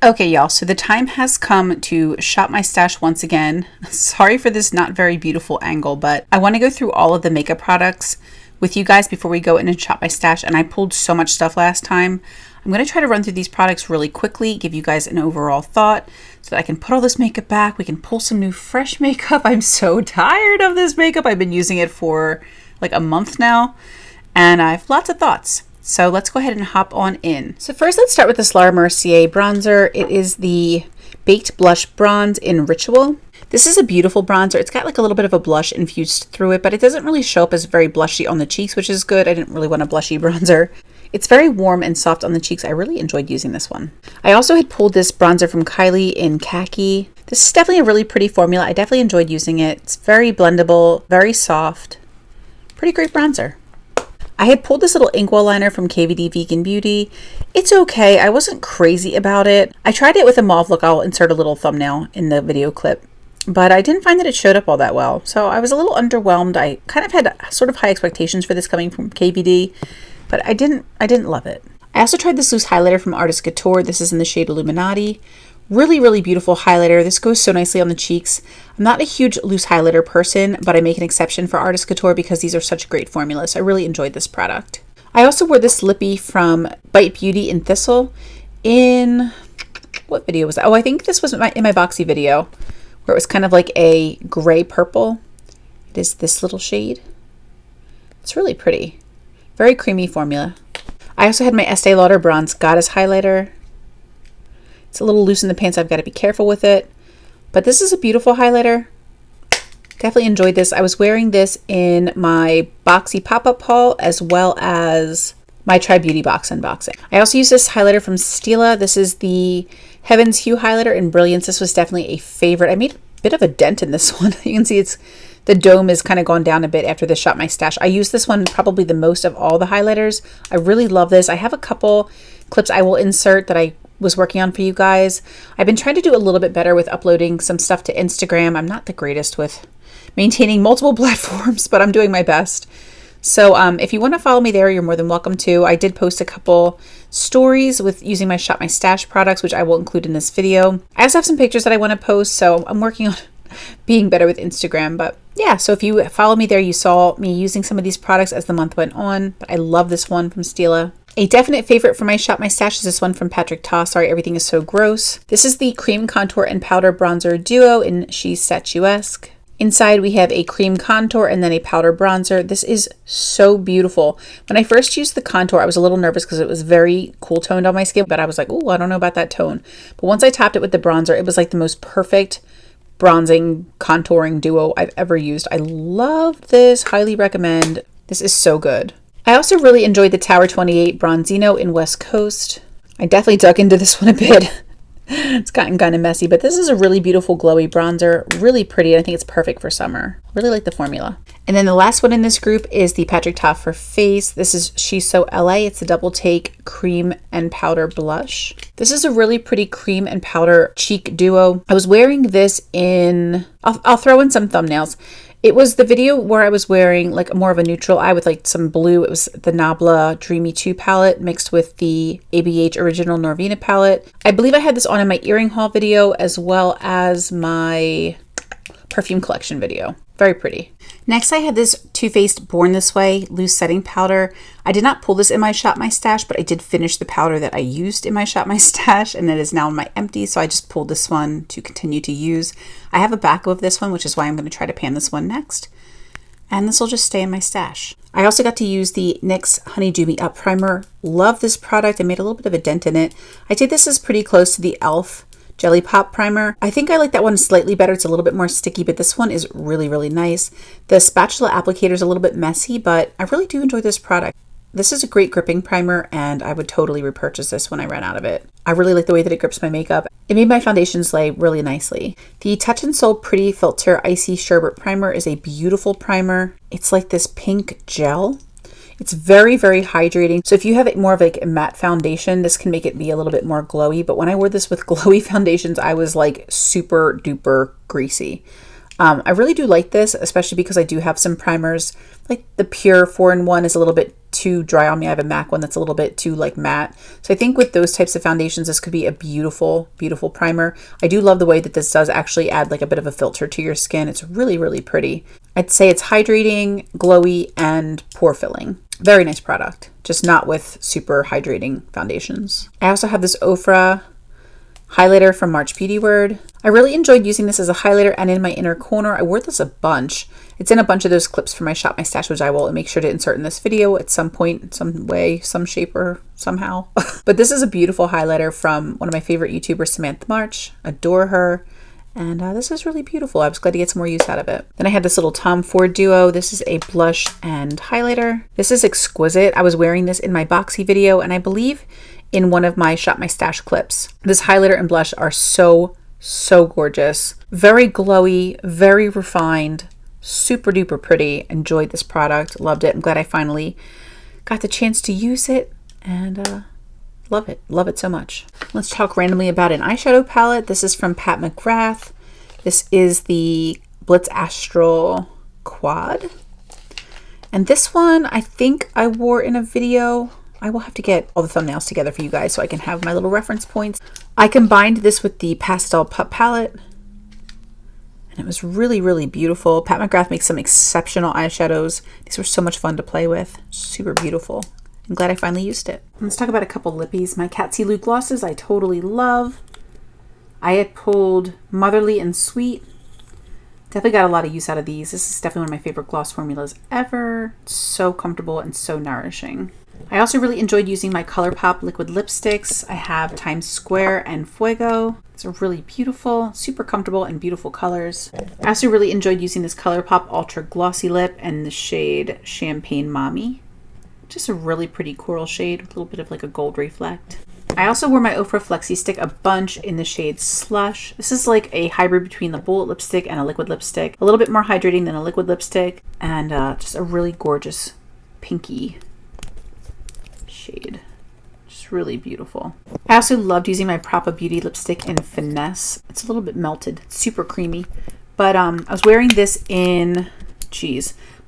Okay, y'all, so the time has come to shop my stash once again. Sorry for this not very beautiful angle, but I want to go through all of the makeup products with you guys before we go in and shop my stash, and I pulled so much stuff last time. I'm going to try to run through these products really quickly, give you guys an overall thought so that I can put all this makeup back. We can pull some new fresh makeup. I'm so tired of this makeup. I've been using it for like a month now, and I have lots of thoughts. So let's go ahead and hop on in. So first, let's start with this Laura Mercier bronzer. It is the Baked Blush Bronze in Ritual. This is a beautiful bronzer. It's got like a little bit of a blush infused through it, but it doesn't really show up as very blushy on the cheeks, which is good. I didn't really want a blushy bronzer. It's very warm and soft on the cheeks. I really enjoyed using this one. I also had pulled this bronzer from Kylie in Khaki. This is definitely a really pretty formula. I definitely enjoyed using it. It's very blendable, very soft. Pretty great bronzer. I had pulled this little inkwell liner from KVD Vegan Beauty. It's okay. I wasn't crazy about it. I tried it with a mauve look. I'll insert a little thumbnail in the video clip. But I didn't find that it showed up all that well. So I was a little underwhelmed. I kind of had sort of high expectations for this coming from KVD, but I didn't love it. I also tried this loose highlighter from Artist Couture. This is in the shade Illuminati. Really, really beautiful highlighter. This goes so nicely on the cheeks. I'm not a huge loose highlighter person, but I make an exception for Artist Couture because these are such great formulas. I really enjoyed this product. I also wore this lippy from Bite Beauty in Thistle in, what video was that? Oh, I think this was in my Boxy video where it was kind of like a gray purple. It is this little shade. It's really pretty. Very creamy formula. I also had my Estee Lauder Bronze Goddess highlighter. It's a little loose in the pants. I've got to be careful with it. But this is a beautiful highlighter. Definitely enjoyed this. I was wearing this in my Boxy pop-up haul as well as my Try Beauty box unboxing. I also used this highlighter from Stila. This is the Heaven's Hue highlighter in Brilliance. This was definitely a favorite. I made a bit of a dent in this one. You can see the dome is kind of gone down a bit after this Shop My Stash. I use this one probably the most of all the highlighters. I really love this. I have a couple clips I will insert that I was working on for you guys. I've been trying to do a little bit better with uploading some stuff to Instagram. I'm not the greatest with maintaining multiple platforms, but I'm doing my best. So if you want to follow me there, you're more than welcome to. I did post a couple stories with using my Shop My Stash products, which I will include in this video. I also have some pictures that I want to post, so I'm working on being better with Instagram. But yeah, so if you follow me there, you saw me using some of these products as the month went on. But I love this one from Stila. A definite favorite for my Shop My Stash is this one from Patrick Ta. Sorry, everything is so gross. This is the Cream Contour and Powder Bronzer Duo in She's Statuesque. Inside we have a cream contour and then a powder bronzer. This is so beautiful. When I first used the contour, I was a little nervous because it was very cool toned on my skin, but I was like, oh, I don't know about that tone. But once I topped it with the bronzer, it was like the most perfect bronzing contouring duo I've ever used. I love this, highly recommend. This is so good. I also really enjoyed the Tower 28 Bronzino in West Coast. I definitely dug into this one a bit. It's gotten kind of messy, but this is a really beautiful glowy bronzer, really pretty, and I think it's perfect for summer. Really like the formula. And then the last one in this group is the Patrick Ta for Face. This is She's So LA. It's the Double Take Cream and Powder Blush. This is a really pretty cream and powder cheek duo. I was wearing this in, I'll throw in some thumbnails. It was the video where I was wearing like more of a neutral eye with like some blue. It was the Nabla Dreamy 2 palette mixed with the ABH Original Norvina palette. I believe I had this on in my earring haul video as well as my perfume collection video. Very pretty. Next, I had this Too Faced Born This Way loose setting powder. I did not pull this in my Shop My Stash, but I did finish the powder that I used in my Shop My Stash, and it is now in my empty, so I just pulled this one to continue to use. I have a backup of this one, which is why I'm going to try to pan this one next, and this will just stay in my stash. I also got to use the NYX Honeydew Me Up Primer. Love this product. I made a little bit of a dent in it. I did this as pretty close to the e.l.f. Jelly Pop Primer. I think I like that one slightly better. It's a little bit more sticky, but this one is really, really nice. The spatula applicator is a little bit messy, but I really do enjoy this product. This is a great gripping primer, and I would totally repurchase this when I ran out of it. I really like the way that it grips my makeup. It made my foundations lay really nicely. The Touch in Sol Pretty Filter Icy Sherbet Primer is a beautiful primer. It's like this pink gel. It's very, very hydrating. So if you have more of like a matte foundation, this can make it be a little bit more glowy. But when I wore this with glowy foundations, I was like super duper greasy. I really do like this, especially because I do have some primers. Like the Pure 4-in-1 is a little bit too dry on me. I have a MAC one that's a little bit too like matte. So I think with those types of foundations, this could be a beautiful, beautiful primer. I do love the way that this does actually add like a bit of a filter to your skin. It's really, really pretty. I'd say it's hydrating, glowy, and pore filling. Very nice product, just not with super hydrating foundations. I also have this Ofra highlighter from March Beauty Word. I really enjoyed using this as a highlighter and in my inner corner. I wore this a bunch. It's in a bunch of those clips for my Shop My Stash, which I will make sure to insert in this video at some point, some way, some shape, or somehow. But this is a beautiful highlighter from one of my favorite YouTubers, Samantha March. Adore her. And this is really beautiful. I was glad to get some more use out of it. Then I had this little Tom Ford duo. This is a blush and highlighter. This is exquisite. I was wearing this in my boxy video, and I believe in one of my Shop My Stash clips. This highlighter and blush are so gorgeous. Very glowy, very refined, super duper pretty. Enjoyed this product. Loved it. I'm glad I finally got the chance to use it, and love it. Love it so much. Let's talk randomly about an eyeshadow palette. This is from Pat McGrath. This is the Blitz Astral Quad. And this one, I think I wore in a video. I will have to get all the thumbnails together for you guys so I can have my little reference points. I combined this with the Pastel Pup palette, and it was really, really beautiful. Pat McGrath makes some exceptional eyeshadows. These were so much fun to play with. Super beautiful. I'm glad I finally used it. Let's talk about a couple lippies. My Kat Lou glosses I totally love. I had pulled Motherly and Sweet. Definitely got a lot of use out of these. This is definitely one of my favorite gloss formulas ever. So comfortable and so nourishing. I also really enjoyed using my ColourPop liquid lipsticks. I have Times Square and Fuego. These are really beautiful, super comfortable, and beautiful colors. I also really enjoyed using this ColourPop Ultra Glossy Lip and the shade Champagne Mommy. Just a really pretty coral shade with a little bit of like a gold reflect. I also wore my Ofra Flexi Stick a bunch in the shade Slush. This is like a hybrid between the bullet lipstick and a liquid lipstick. A little bit more hydrating than a liquid lipstick, and just a really gorgeous pinky shade. Just really beautiful. I also loved using my Propa Beauty lipstick in Finesse. It's a little bit melted. It's super creamy. But I was wearing this in,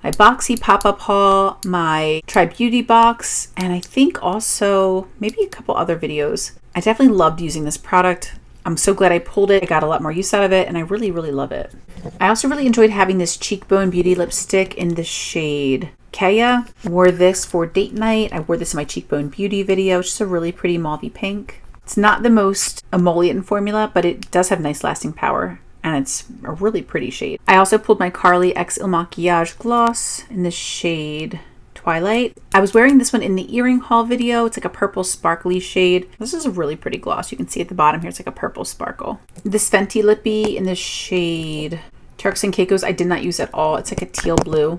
my Boxy pop-up haul, my Try Beauty box, and I think also maybe a couple other videos. I definitely loved using this product. I'm so glad I pulled it. I got a lot more use out of it, and I really, really love it. I also really enjoyed having this Cheekbone Beauty lipstick in the shade Kaya. Wore this for date night. I wore this in my Cheekbone Beauty video. It's just a really pretty mauvey pink. It's not the most emollient formula, but it does have nice lasting power, and it's a really pretty shade. I also pulled my Carly X Il Maquillage gloss in the shade Twilight. I was wearing this one in the earring haul video. It's like a purple sparkly shade. This is a really pretty gloss. You can see at the bottom here, it's like a purple sparkle. This Fenty lippy in the shade Turks and Caicos, I did not use at all. It's like a teal blue.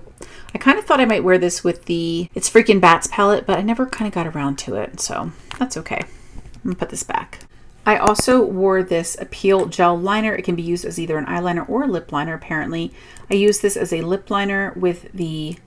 I kind of thought I might wear this with the It's Freaking Bats palette, but I never kind of got around to it, so that's okay. I'm gonna put this back. I also wore this Appeal Gel Liner. It can be used as either an eyeliner or a lip liner, apparently. I used this as a lip liner with the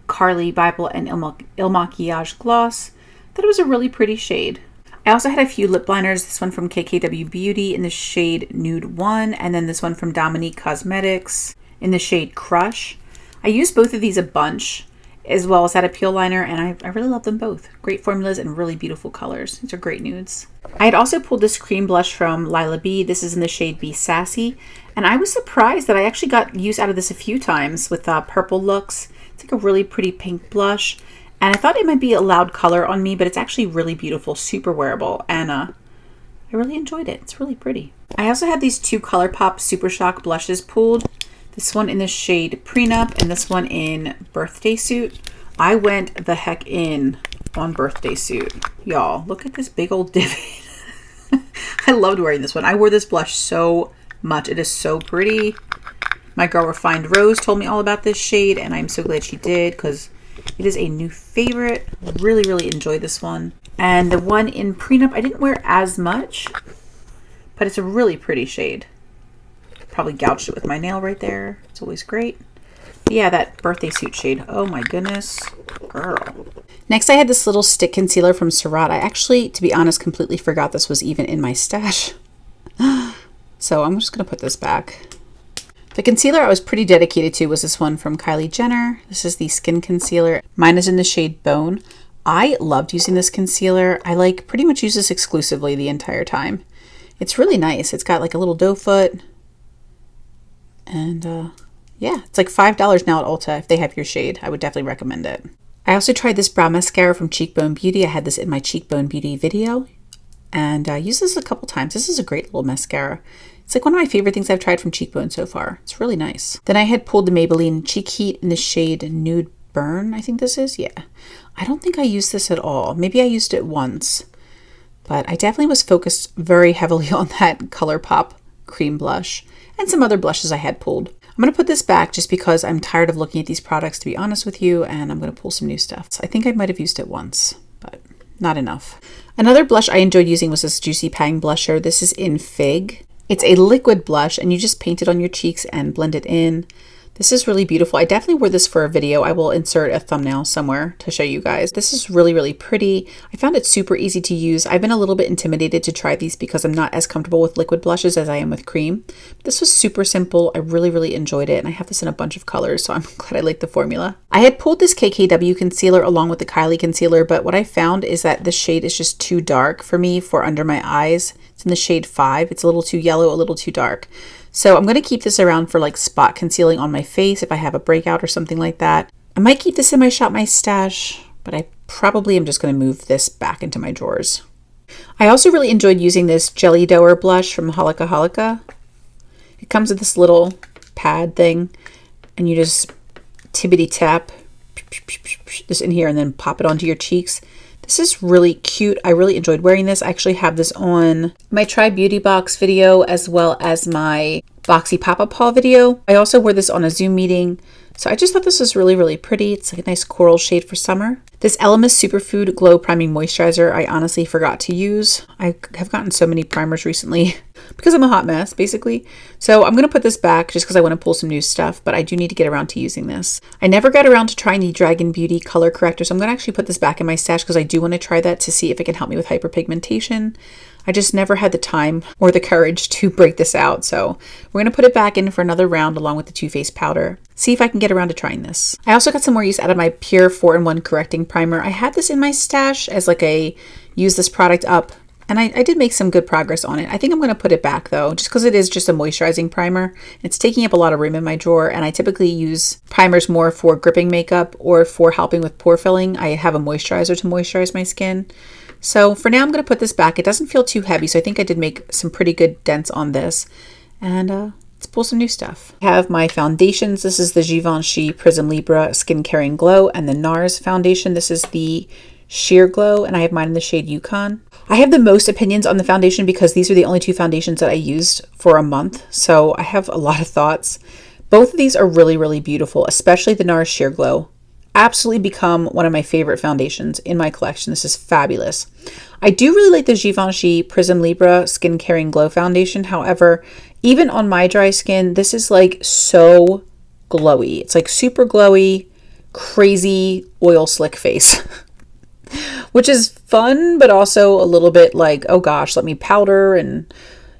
Carly Bible and Il Maquillage gloss. That was a really pretty shade. I also had a few lip liners. This one from KKW Beauty in the shade Nude 1, and then this one from Dominique Cosmetics in the shade Crush. I used both of these a bunch, as well as that Appeal liner, and I really love them both. Great formulas and really beautiful colors. These are great nudes. I had also pulled this cream blush from Lila B. This is in the shade Be Sassy, and I was surprised that I actually got use out of this a few times with purple looks. It's like a really pretty pink blush, and I thought it might be a loud color on me, but it's actually really beautiful, super wearable, and I really enjoyed it. It's really pretty. I also had these two ColourPop Super Shock blushes pulled. This one in the shade Prenup and this one in Birthday Suit. I went the heck in on Birthday Suit. Y'all, look at this big old divot. I loved wearing this one. I wore this blush so much. It is so pretty. My girl Refined Rose told me all about this shade, and I'm so glad she did because it is a new favorite. Really, really enjoyed this one. And the one in Prenup I didn't wear as much, but it's a really pretty shade. Probably gouged it with my nail right there. It's always great. But yeah, that Birthday Suit shade. Oh my goodness, girl. Next, I had this little stick concealer from Surratt. I actually, to be honest, completely forgot this was even in my stash. So I'm just gonna put this back. The concealer I was pretty dedicated to was this one from Kylie Jenner. This is the Skin Concealer. Mine is in the shade Bone. I loved using this concealer. I like pretty much use this exclusively the entire time. It's really nice. It's got like a little doe foot. And yeah, it's like $5 now at Ulta if they have your shade. I would definitely recommend it. I also tried this brow mascara from Cheekbone Beauty. I had this in my Cheekbone Beauty video. And I used this a couple times. This is a great little mascara. It's like one of my favorite things I've tried from Cheekbone so far. It's really nice. Then I had pulled the Maybelline Cheek Heat in the shade Nude Burn, I think this is. Yeah. I don't think I used this at all. Maybe I used it once. But I definitely was focused very heavily on that ColourPop cream blush and some other blushes I had pulled. I'm going to put this back just because I'm tired of looking at these products, to be honest with you, and I'm going to pull some new stuff. So I think I might have used it once, but not enough. Another blush I enjoyed using was this Juicy Pang blusher. This is in Fig. It's a liquid blush and you just paint it on your cheeks and blend it in. This is really beautiful. I definitely wore this for a video. I will insert a thumbnail somewhere to show you guys. This is really, really pretty. I found it super easy to use. I've been a little bit intimidated to try these because I'm not as comfortable with liquid blushes as I am with cream. This was super simple. I really, really enjoyed it. And I have this in a bunch of colors, so I'm glad I like the formula. I had pulled this KKW concealer along with the Kylie concealer, but what I found is that the shade is just too dark for me for under my eyes. It's in the shade 5. It's a little too yellow, a little too dark. So I'm going to keep this around for like spot concealing on my face if I have a breakout or something like that. I might keep this in my Shop My Stash, but I probably am just going to move this back into my drawers. I also really enjoyed using this Jelly Doer blush from Holika Holika. It comes with this little pad thing and you just tippity tap this in here and then pop it onto your cheeks. This is really cute. I really enjoyed wearing this. I actually have this on my Try Beauty Box video as well as my Boxy Pop-Up haul video. I also wore this on a Zoom meeting. So I just thought this was really, really pretty. It's like a nice coral shade for summer. This Elemis Superfood Glow Priming Moisturizer I honestly forgot to use. I have gotten so many primers recently because I'm a hot mess, basically. So I'm going to put this back just because I want to pull some new stuff, but I do need to get around to using this. I never got around to trying the Dragon Beauty color corrector, so I'm going to actually put this back in my stash because I do want to try that to see if it can help me with hyperpigmentation. I just never had the time or the courage to break this out. So we're going to put it back in for another round along with the Too Faced powder. See if I can get around to trying this. I also got some more use out of my Pure 4-in-1 Correcting Primer. I had this in my stash as like a use this product up. And I did make some good progress on it. I think I'm going to put it back though, just because it is just a moisturizing primer. It's taking up a lot of room in my drawer, and I typically use primers more for gripping makeup or for helping with pore filling. I have a moisturizer to moisturize my skin. So for now, I'm going to put this back. It doesn't feel too heavy, so I think I did make some pretty good dents on this. And let's pull some new stuff. I have my foundations. This is the Givenchy Prism Libra Skin Caring Glow and the NARS foundation. This is the Sheer Glow, and I have mine in the shade Yukon. I have the most opinions on the foundation because these are the only two foundations that I used for a month. So I have a lot of thoughts. Both of these are really, really beautiful, especially the NARS Sheer Glow. Absolutely become one of my favorite foundations in my collection. This is fabulous. I do really like the Givenchy Prism Libra Skin Caring Glow Foundation. However, even on my dry skin, this is like so glowy. It's like super glowy, crazy oil slick face. Which is fun, but also a little bit like, oh gosh, let me powder. And,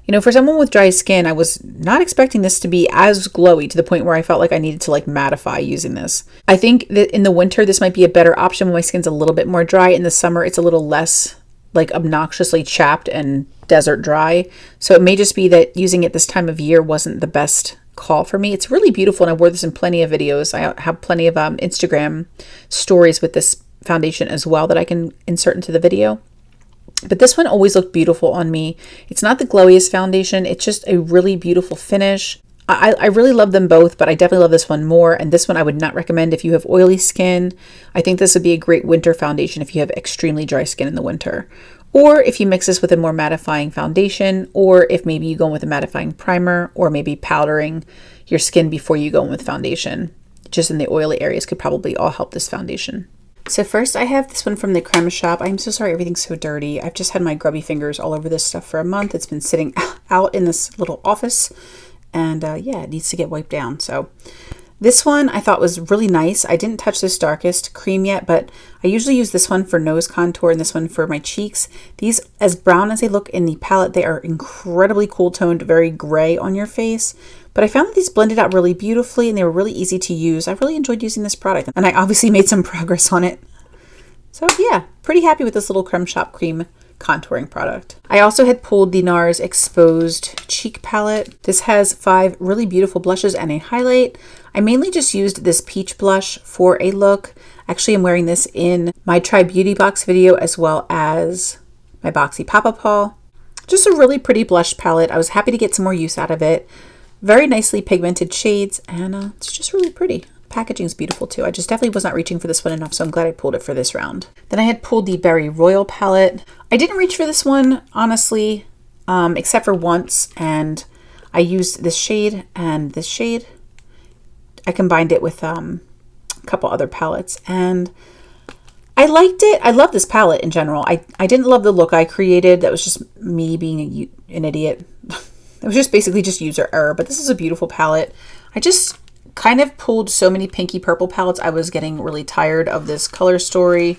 you know, for someone with dry skin, I was not expecting this to be as glowy to the point where I felt like I needed to like mattify using this. I think that in the winter, this might be a better option when my skin's a little bit more dry. In the summer, it's a little less like obnoxiously chapped and desert dry. So it may just be that using it this time of year wasn't the best call for me. It's really beautiful, and I wore this in plenty of videos. I have plenty of Instagram stories with this foundation as well that I can insert into the video. But this one always looked beautiful on me. It's not the glowiest foundation. It's just a really beautiful finish. I really love them both, but I definitely love this one more. And this one I would not recommend if you have oily skin. I think this would be a great winter foundation if you have extremely dry skin in the winter. Or if you mix this with a more mattifying foundation, or if maybe you go in with a mattifying primer, or maybe powdering your skin before you go in with foundation. Just in the oily areas could probably all help this foundation. So first I have this one from the Creme Shop. I'm so sorry everything's so dirty. I've just had my grubby fingers all over this stuff for a month. It's been sitting out in this little office, and yeah, it needs to get wiped down. So This one I thought was really nice. I didn't touch this darkest cream yet, but I usually use this one for nose contour and this one for my cheeks. These, as brown as they look in the palette, they are incredibly cool toned, very gray on your face. But I found that these blended out really beautifully and they were really easy to use. I really enjoyed using this product and I obviously made some progress on it. So yeah, pretty happy with this little Creme Shop Cream contouring product. I also had pulled the NARS Exposed Cheek Palette. This has 5 really beautiful blushes and a highlight. I mainly just used this peach blush for a look. Actually, I'm wearing this in my Try Beauty Box video as well as my Boxy Pop-Up haul. Just a really pretty blush palette. I was happy to get some more use out of it. Very nicely pigmented shades, and it's just really pretty. Packaging is beautiful too. I just definitely was not reaching for this one enough, so I'm glad I pulled it for this round. Then I had pulled the Berry Royal palette. I didn't reach for this one, honestly, except for once, and I used this shade and this shade. I combined it with a couple other palettes, and I liked it. I love this palette in general. I didn't love the look I created. That was just me being an idiot. It was just basically just user error, but this is a beautiful palette. I just kind of pulled so many pinky purple palettes. I was getting really tired of this color story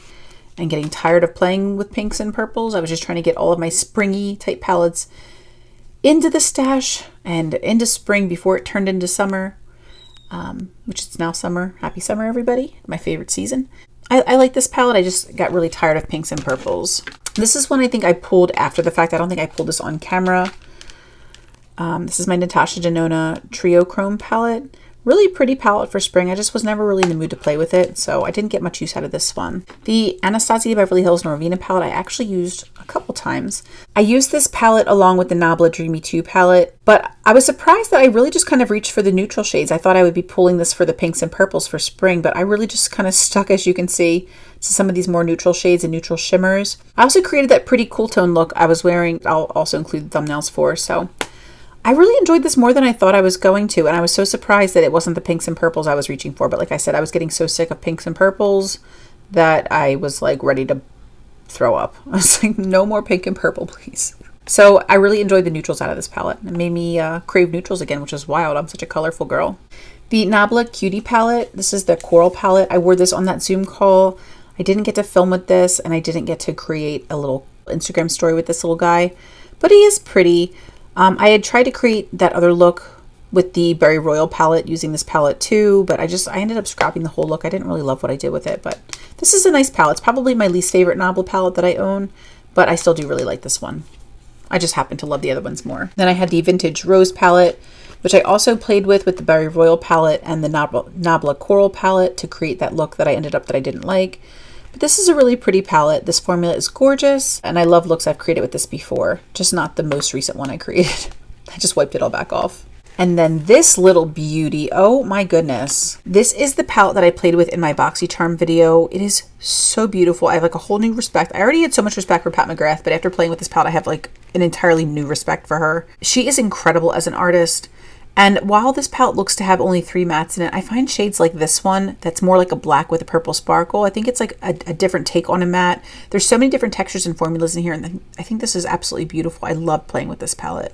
and getting tired of playing with pinks and purples. I was just trying to get all of my springy type palettes into the stash and into spring before it turned into summer, which is now summer. Happy summer, everybody. My favorite season. I like this palette. I just got really tired of pinks and purples. This is one I think I pulled after the fact. I don't think I pulled this on camera. This is my Natasha Denona Trio Chrome palette. Really pretty palette for spring. I just was never really in the mood to play with it, so I didn't get much use out of this one. The Anastasia Beverly Hills Norvina palette I actually used a couple times. I used this palette along with the Nabla Dreamy 2 palette, but I was surprised that I really just kind of reached for the neutral shades. I thought I would be pulling this for the pinks and purples for spring, but I really just kind of stuck, as you can see, to some of these more neutral shades and neutral shimmers. I also created that pretty cool tone look I was wearing. I'll also include the thumbnails for, so I really enjoyed this more than I thought I was going to, and I was so surprised that it wasn't the pinks and purples I was reaching for. But like I said, I was getting so sick of pinks and purples that I was like ready to throw up. I was like, no more pink and purple, please. So I really enjoyed the neutrals out of this palette. It made me crave neutrals again, which is wild. I'm such a colorful girl. The Nabla Cutie palette. This is the coral palette. I wore this on that Zoom call. I didn't get to film with this, and I didn't get to create a little Instagram story with this little guy, but he is pretty. I had tried to create that other look with the Berry Royal palette using this palette too, but I ended up scrapping the whole look. I didn't really love what I did with it, but this is a nice palette. It's probably my least favorite Nabla palette that I own, but I still do really like this one. I just happen to love the other ones more. Then I had the Vintage Rose palette, which I also played with the Berry Royal palette and the Nabla Coral palette to create that look that I ended up that I didn't like. But this is a really pretty palette. This formula is gorgeous, and I love looks I've created with this before, just not the most recent one I created. I just wiped it all back off. And then this little beauty, oh my goodness. This is the palette that I played with in my BoxyCharm video. It is so beautiful. I have like a whole new respect. I already had so much respect for Pat McGrath, but after playing with this palette, I have like an entirely new respect for her. She is incredible as an artist. And while this palette looks to have only 3 mattes in it, I find shades like this one that's more like a black with a purple sparkle. I think it's like a different take on a matte. There's so many different textures and formulas in here, and I think this is absolutely beautiful. I love playing with this palette.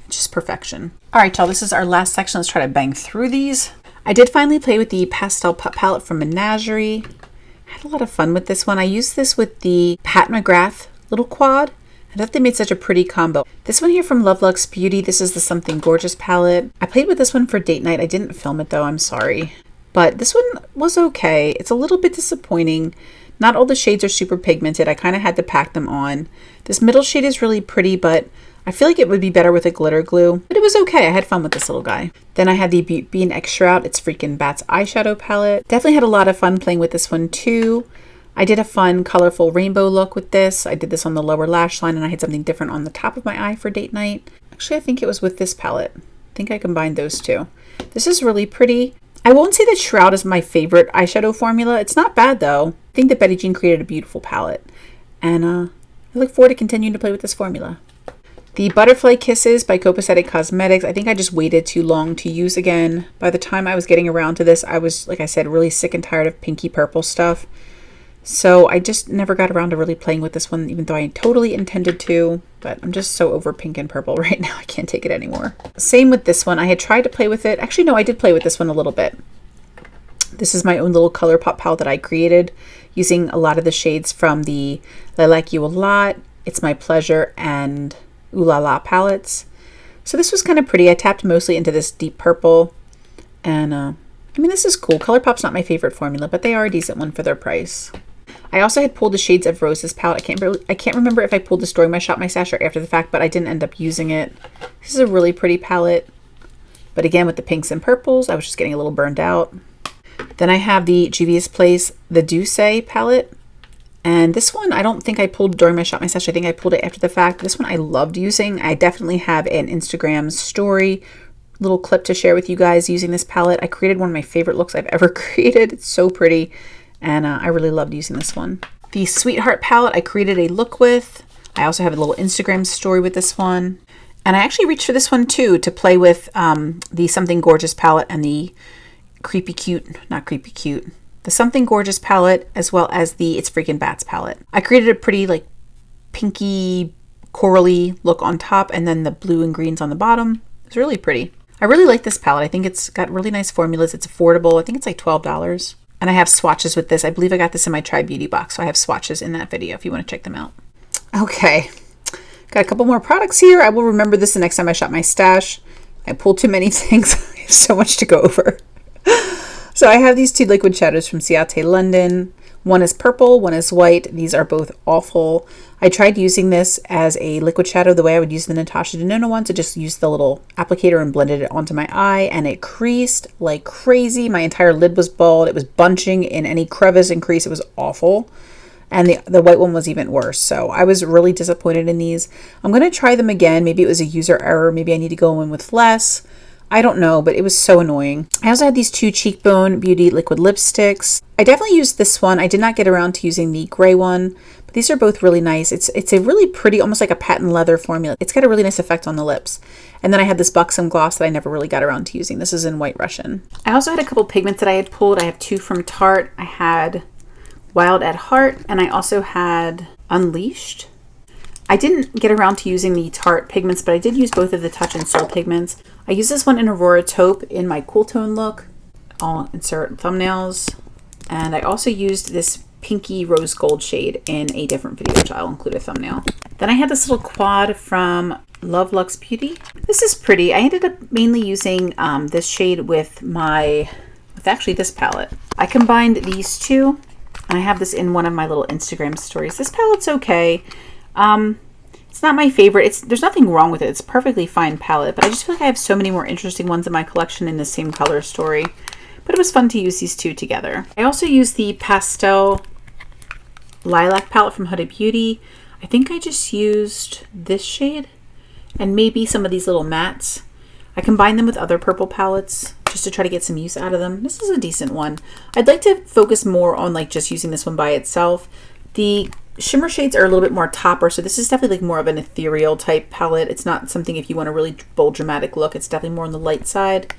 Just perfection. All right, y'all, this is our last section. Let's try to bang through these. I did finally play with the Pastel Pup palette from Menagerie. I had a lot of fun with this one. I used this with the Pat McGrath little quad. I thought they made such a pretty combo. This one here from Love Luxe Beauty, this is the Something Gorgeous palette. I played with this one for date night. I didn't film it though, I'm sorry. But this one was okay. It's a little bit disappointing. Not all the shades are super pigmented. I kind of had to pack them on. This middle shade is really pretty, but I feel like it would be better with a glitter glue. But it was okay. I had fun with this little guy. Then I had the Be an Extra out. It's Freakin' Bats eyeshadow palette. Definitely had a lot of fun playing with this one too. I did a fun colorful rainbow look with this. I did this on the lower lash line, and I had something different on the top of my eye for date night. Actually, I think it was with this palette. I think I combined those two. This is really pretty. I won't say that Shroud is my favorite eyeshadow formula. It's not bad though. I think that Betty Jean created a beautiful palette, and I look forward to continuing to play with this formula. The Butterfly Kisses by Copacetic Cosmetics. I think I just waited too long to use again. By the time I was getting around to this, I was, like I said, really sick and tired of pinky purple stuff. So I just never got around to really playing with this one, even though I totally intended to, but I'm just so over pink and purple right now. I can't take it anymore. Same with this one. I had tried to play with it. Actually, no, I did play with this one a little bit. This is my own little ColourPop palette that I created using a lot of the shades from the I Like You a Lot, It's My Pleasure, and Ooh La La palettes. So this was kind of pretty. I tapped mostly into this deep purple, and I mean, this is cool. ColourPop's not my favorite formula, but they are a decent one for their price. I also had pulled the Shades of Roses palette. I can't remember if I pulled this during my Shop My Stash or after the fact, but I didn't end up using it. This is a really pretty palette, but again, with the pinks and purples, I was just getting a little burned out. Then I have the Juvia's Place, the Douce palette. And this one, I don't think I pulled during my Shop My Stash. I think I pulled it after the fact. This one I loved using. I definitely have an Instagram story little clip to share with you guys using this palette. I created one of my favorite looks I've ever created. It's so pretty. And I really loved using this one. The Sweetheart palette I created a look with. I also have a little Instagram story with this one. And I actually reached for this one too to play with the Something Gorgeous palette and the the Something Gorgeous palette, as well as the It's Freakin' Bats palette. I created a pretty like pinky corally look on top and then the blue and greens on the bottom. It's really pretty. I really like this palette. I think it's got really nice formulas. It's affordable. I think it's like $12. And I have swatches with this. I believe I got this in my Try Beauty box, so I have swatches in that video if you want to check them out. Okay, got a couple more products here. I will remember this the next time I shop my stash. I pulled too many things. I have so much to go over. So I have these two liquid shadows from Ciate London. One is purple, one is white. These are both awful. I tried using this as a liquid shadow the way I would use the Natasha Denona one, to just use the little applicator and blended it onto my eye, and it creased like crazy. My entire lid was bald. It was bunching in any crevice and crease. It was awful. And the white one was even worse. So I was really disappointed in these. I'm going to try them again. Maybe it was a user error. Maybe I need to go in with less. I don't know, but it was so annoying. I also had these two Cheekbone Beauty liquid lipsticks. I definitely used this one. I did not get around to using the gray one, but these are both really nice. It's a really pretty, almost like a patent leather formula. It's got a really nice effect on the lips. And then I had this Buxom gloss that I never really got around to using. This is in White Russian. I also had a couple pigments that I had pulled. I have two from Tarte. I had Wild at Heart, and I also had Unleashed. I didn't get around to using the Tarte pigments, but I did use both of the Touch and Soul pigments. I used this one in Aurora Taupe in my cool tone look. I'll insert thumbnails. And I also used this pinky rose gold shade in a different video, which I'll include a thumbnail. Then I had this little quad from Love Luxe Beauty. This is pretty. I ended up mainly using this shade with actually this palette. I combined these two, and I have this in one of my little Instagram stories. This palette's okay. It's not my favorite. There's nothing wrong with it. It's a perfectly fine palette, but I just feel like I have so many more interesting ones in my collection in the same color story. But it was fun to use these two together. I also used the Pastel Lilac palette from Huda Beauty. I think I just used this shade and maybe some of these little mattes. I combined them with other purple palettes just to try to get some use out of them. This is a decent one. I'd like to focus more on like just using this one by itself. The shimmer shades are a little bit more topper, so this is definitely like more of an ethereal type palette. It's not something if you want a really bold dramatic look. It's definitely more on the light side,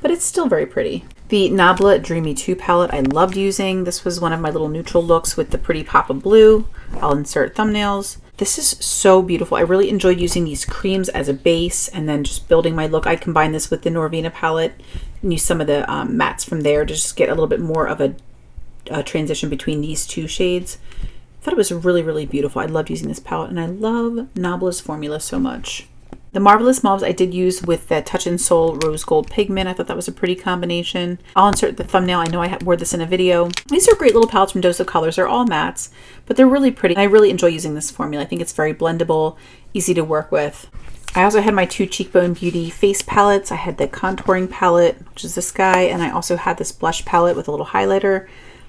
but it's still very pretty. The Nabla Dreamy 2 palette I loved using. This was one of my little neutral looks with the pretty pop of blue. I'll insert thumbnails. This is so beautiful. I really enjoyed using these creams as a base and then just building my look. I combined this with the Norvina palette and used some of the mattes from there to just get a little bit more of a transition between these two shades. I thought it was really, really beautiful. I loved using this palette, and I love Nabla's formula so much. The Marvelous Mauves I did use with the Touch and Soul Rose Gold Pigment. I thought that was a pretty combination. I'll insert the thumbnail. I know I wore this in a video. These are great little palettes from Dose of Colors. They're all mattes, but they're really pretty. I really enjoy using this formula. I think it's very blendable, easy to work with. I also had my two Cheekbone Beauty face palettes. I had the contouring palette, which is this guy, and I also had this blush palette with a little highlighter.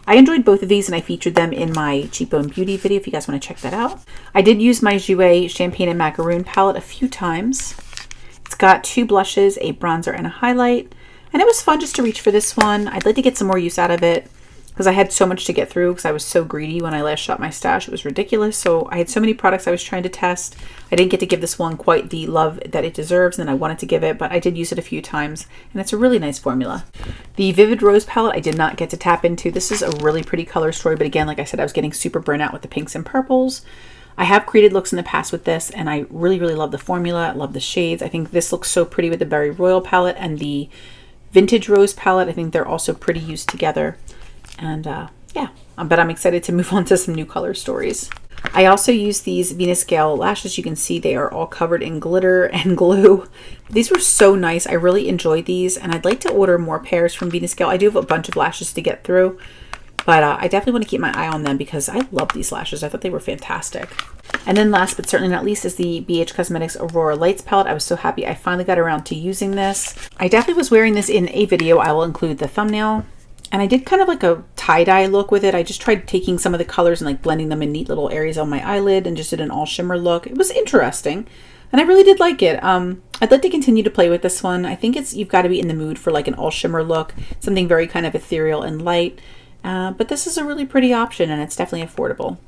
I enjoyed both of these, and I featured them in my Cheekbone Beauty video if you guys want to check that out. I did use my Jouer Champagne and Macaroon palette a few times. It's got two blushes, a bronzer, and a highlight. And it was fun just to reach for this one. I'd like to get some more use out of it because I had so much to get through because I was so greedy when I last shot my stash. It was ridiculous. So I had so many products I was trying to test. I didn't get to give this one quite the love that it deserves, and I wanted to give it, but I did use it a few times, and it's a really nice formula. The Vivid Rose palette I did not get to tap into. This is a really pretty color story, but again, like I said, I was getting super burnt out with the pinks and purples. I have created looks in the past with this, and I really, really love the formula. I love the shades. I think this looks so pretty with the Berry Royal palette and the vintage rose palette. I think they're also pretty used together. And yeah, but I'm excited to move on to some new color stories. I also use these Venus Scale lashes. You can see they are all covered in glitter and glue. These were so nice. I really enjoyed these, and I'd like to order more pairs from Venus Scale. I do have a bunch of lashes to get through, but I definitely want to keep my eye on them because I love these lashes. I thought they were fantastic. And then last but certainly not least is the BH Cosmetics Aurora Lights palette. I was so happy I finally got around to using this. I definitely was wearing this in a video. I will include the thumbnail. And I did kind of like a tie-dye look with it. I just tried taking some of the colors and like blending them in neat little areas on my eyelid and just did an all shimmer look. It was interesting and I really did like it. I'd like to continue to play with this one. I think you've got to be in the mood for like an all shimmer look, something very kind of ethereal and light. But this is a really pretty option and it's definitely affordable.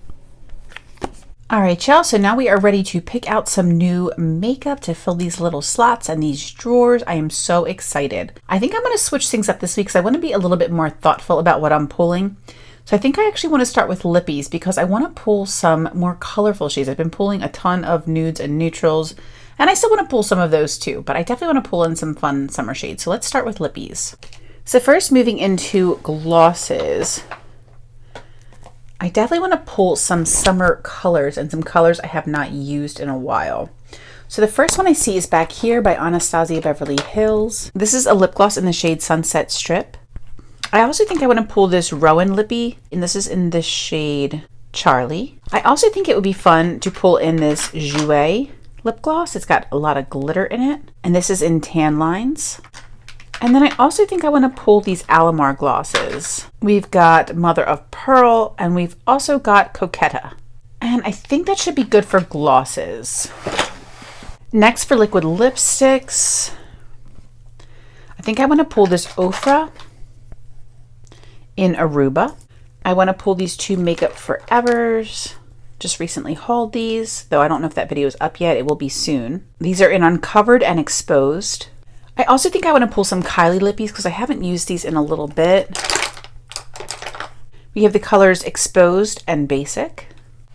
All right, y'all, so now we are ready to pick out some new makeup to fill these little slots and these drawers. I am so excited. I think I'm going to switch things up this week because I want to be a little bit more thoughtful about what I'm pulling. So I think I actually want to start with lippies because I want to pull some more colorful shades. I've been pulling a ton of nudes and neutrals, and I still want to pull some of those too, but I definitely want to pull in some fun summer shades. So let's start with lippies. So first, moving into glosses. I definitely want to pull some summer colors and some colors I have not used in a while. So the first one I see is back here by Anastasia Beverly Hills. This is a lip gloss in the shade Sunset Strip. I also think I want to pull this Rowan lippy, and this is in the shade Charlie. I also think it would be fun to pull in this Jouer lip gloss. It's got a lot of glitter in it, and this is in Tan Lines. And then I also think I want to pull these Alamar glosses. We've got Mother of Pearl, and we've also got Coquetta. And I think that should be good for glosses. Next, for liquid lipsticks, I think I want to pull this Ofra in Aruba. I want to pull these two Makeup Forevers. Just recently hauled these, though I don't know if that video is up yet. It will be soon. These are in Uncovered and Exposed. I also think I want to pull some Kylie lippies because I haven't used these in a little bit. We have the colors Exposed and Basic.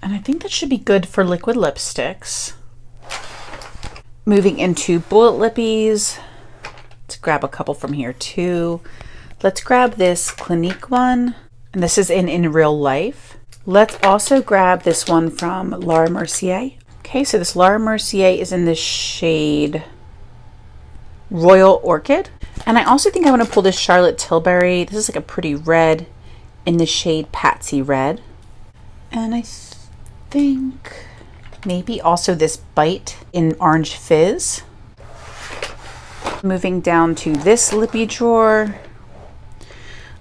And I think that should be good for liquid lipsticks. Moving into bullet lippies. Let's grab a couple from here too. Let's grab this Clinique one. And this is in Real Life. Let's also grab this one from Laura Mercier. Okay, so this Laura Mercier is in the shade Royal Orchid. And I also think I want to pull this Charlotte Tilbury. This is like a pretty red in the shade Patsy Red. And I think maybe also this Bite in Orange Fizz. Moving down to this lippy drawer.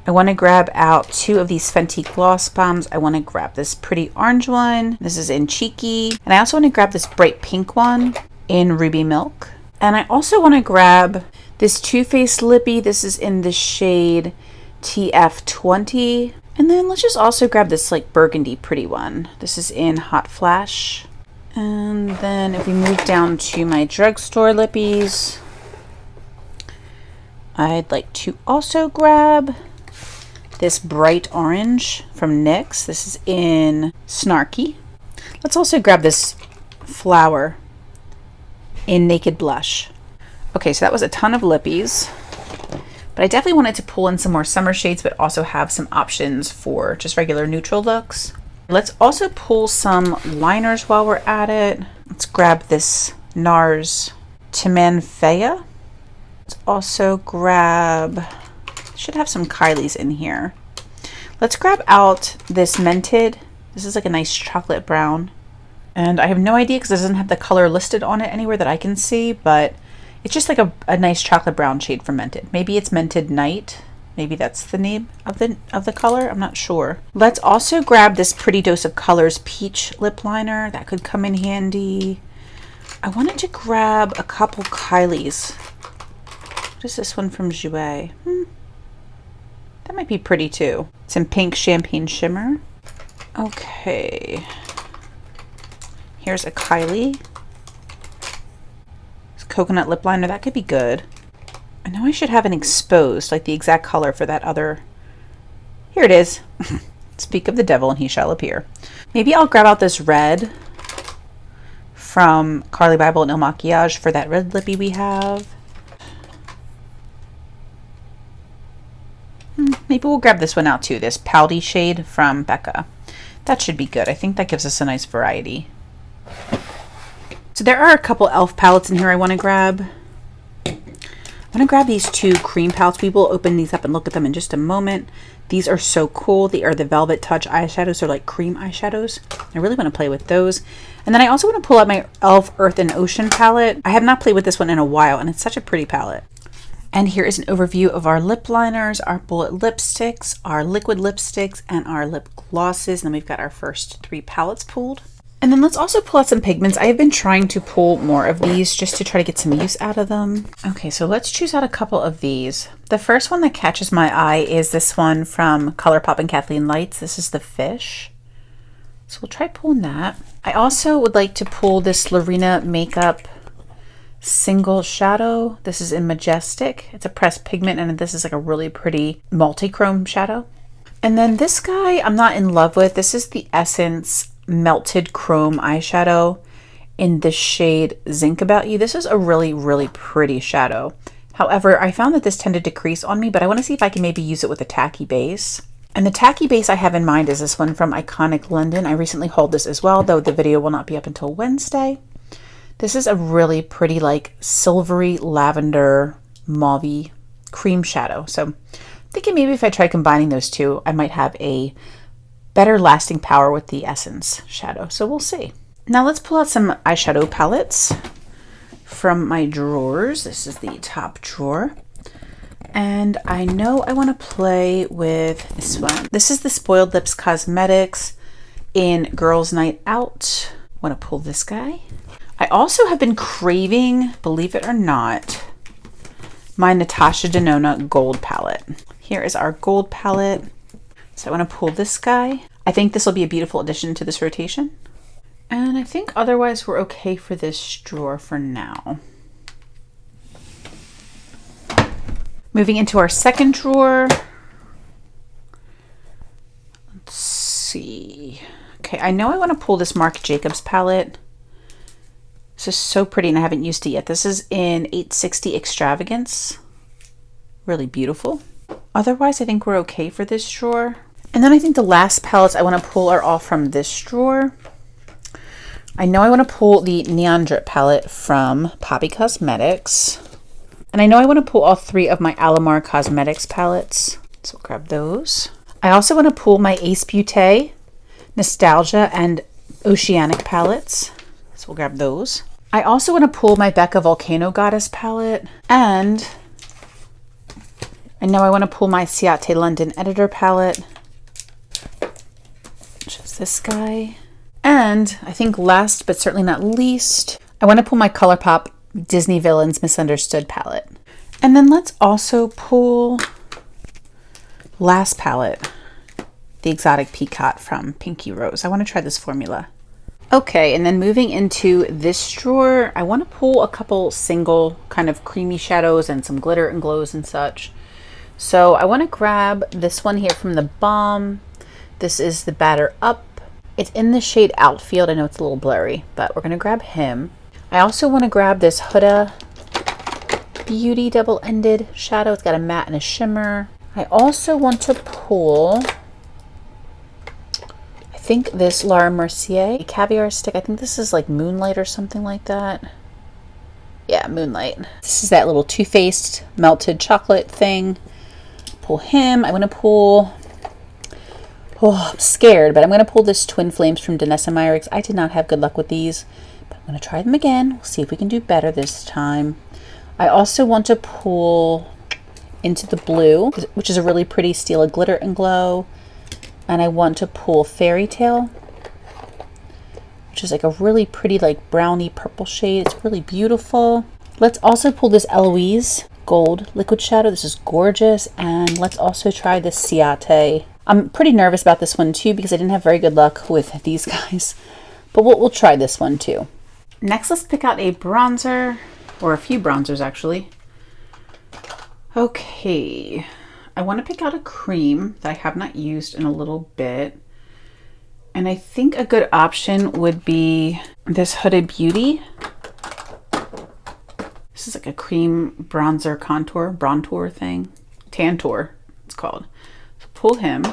I want to grab out two of these Fenty Gloss Bombs. I want to grab this pretty orange one. This is in Cheeky. And I also want to grab this bright pink one in Ruby Milk. And I also want to grab this Too Faced lippy. This is in the shade TF20. And then let's just also grab this like burgundy pretty one. This is in Hot Flash. And then if we move down to my drugstore lippies, I'd like to also grab this bright orange from NYX. This is in Snarky. Let's also grab this flower in Naked Blush. Okay, so that was a ton of lippies, but I definitely wanted to pull in some more summer shades, but also have some options for just regular neutral looks. Let's also pull some liners while we're at it. Let's grab this NARS Timanfaya. Let's also grab, should have some Kylie's in here. Let's grab out this Mented. This is like a nice chocolate brown. And I have no idea because it doesn't have the color listed on it anywhere that I can see, but it's just like a nice chocolate brown shade from Mented. Maybe it's Mented Night. Maybe that's the name of the color. I'm not sure. Let's also grab this Pretty Dose of Colors Peach lip liner. That could come in handy. I wanted to grab a couple Kylie's. What is this one from Jouer? That might be pretty too. It's in Pink Champagne Shimmer. Okay. Here's a Kylie. It's coconut lip liner. That could be good. I know I should have an Exposed, like the exact color for that other. Here it is. Speak of the devil and he shall appear. Maybe I'll grab out this red from Carly Bible and Il Makiage for that red lippy we have. Maybe we'll grab this one out too, this Pouty shade from Becca. That should be good. I think that gives us a nice variety. So there are a couple e.l.f. palettes in here I want to grab. I'm going to grab these two cream palettes. We will open these up and look at them in just a moment. These are so cool. They are the Velvet Touch eyeshadows. They're like cream eyeshadows. I really want to play with those. And then I also want to pull out my e.l.f. Earth and Ocean palette. I have not played with this one in a while, and it's such a pretty palette. And here is an overview of our lip liners, our bullet lipsticks, our liquid lipsticks, and our lip glosses. And then we've got our first 3 palettes pulled. And then let's also pull out some pigments. I have been trying to pull more of these just to try to get some use out of them. Okay, so let's choose out a couple of these. The first one that catches my eye is this one from ColourPop and Kathleen Lights. This is the Fish. So we'll try pulling that. I also would like to pull this Lorena Makeup Single Shadow. This is in Majestic. It's a pressed pigment, and this is like a really pretty multi-chrome shadow. And then this guy I'm not in love with. This is the Essence Melted Chrome eyeshadow in the shade Zinc About You. This is a really, really pretty shadow. However, I found that this tended to crease on me, but I want to see if I can maybe use it with a tacky base. And the tacky base I have in mind is this one from Iconic London. I recently hauled this as well, though the video will not be up until Wednesday. This is a really pretty, like, silvery lavender mauve cream shadow. So I'm thinking maybe if I try combining those two, I might have a better lasting power with the Essence shadow. So we'll see. Now let's pull out some eyeshadow palettes from my drawers. This is the top drawer. And I know I want to play with this one. This is the Spoiled Lips Cosmetics in Girls Night Out. I want to pull this guy. I also have been craving, believe it or not, my Natasha Denona gold palette. Here is our gold palette. So I want to pull this guy. I think this will be a beautiful addition to this rotation. And I think otherwise we're okay for this drawer for now. Moving into our second drawer. Let's see. Okay, I know I want to pull this Marc Jacobs palette. This is so pretty and I haven't used it yet. This is in 860 Extravagance. Really beautiful. Otherwise, I think we're okay for this drawer. And then I think the last palettes I want to pull are all from this drawer. I know I want to pull the Neon Drip palette from Poppy Cosmetics. And I know I want to pull all 3 of my Alamar Cosmetics palettes. So we'll grab those. I also want to pull my Ace Beauté, Nostalgia, and Oceanic palettes. So we'll grab those. I also want to pull my Becca Volcano Goddess palette. And I know I want to pull my Ciate London Editor palette, which is this guy. And I think last but certainly not least, I want to pull my ColourPop Disney Villains Misunderstood palette. And then let's also pull last palette, the Exotic Peacock from Pinky Rose. I want to try this formula. Okay, and then moving into this drawer, I want to pull a couple single kind of creamy shadows and some glitter and glows and such. So I want to grab this one here from the Balm. This is the Batter Up. It's in the shade Outfield. I know it's a little blurry, but we're going to grab him. I also want to grab this Huda Beauty double-ended shadow. It's got a matte and a shimmer. I also want to pull, I think, this Laura Mercier Caviar Stick. I think this is like Moonlight or something like that. Yeah, Moonlight. This is that little Too Faced melted chocolate thing. Pull him. I want to pull, oh, I'm scared, but I'm going to pull this Twin Flames from Danessa Myricks. I did not have good luck with these, but I'm going to try them again. We'll see if we can do better this time. I also want to pull Into the Blue, which is a really pretty Stila Glitter and Glow. And I want to pull Fairy Tale, which is like a really pretty like brownie purple shade. It's really beautiful. Let's also pull this Eloise Gold Liquid Shadow. This is gorgeous. And let's also try this Ciate. I'm pretty nervous about this one too because I didn't have very good luck with these guys. But we'll try this one too. Next, let's pick out a bronzer, or a few bronzers actually. Okay, I want to pick out a cream that I have not used in a little bit. And I think a good option would be this Huda Beauty. This is like a cream bronzer contour, bronzer thing. Tantour, it's called. pull him.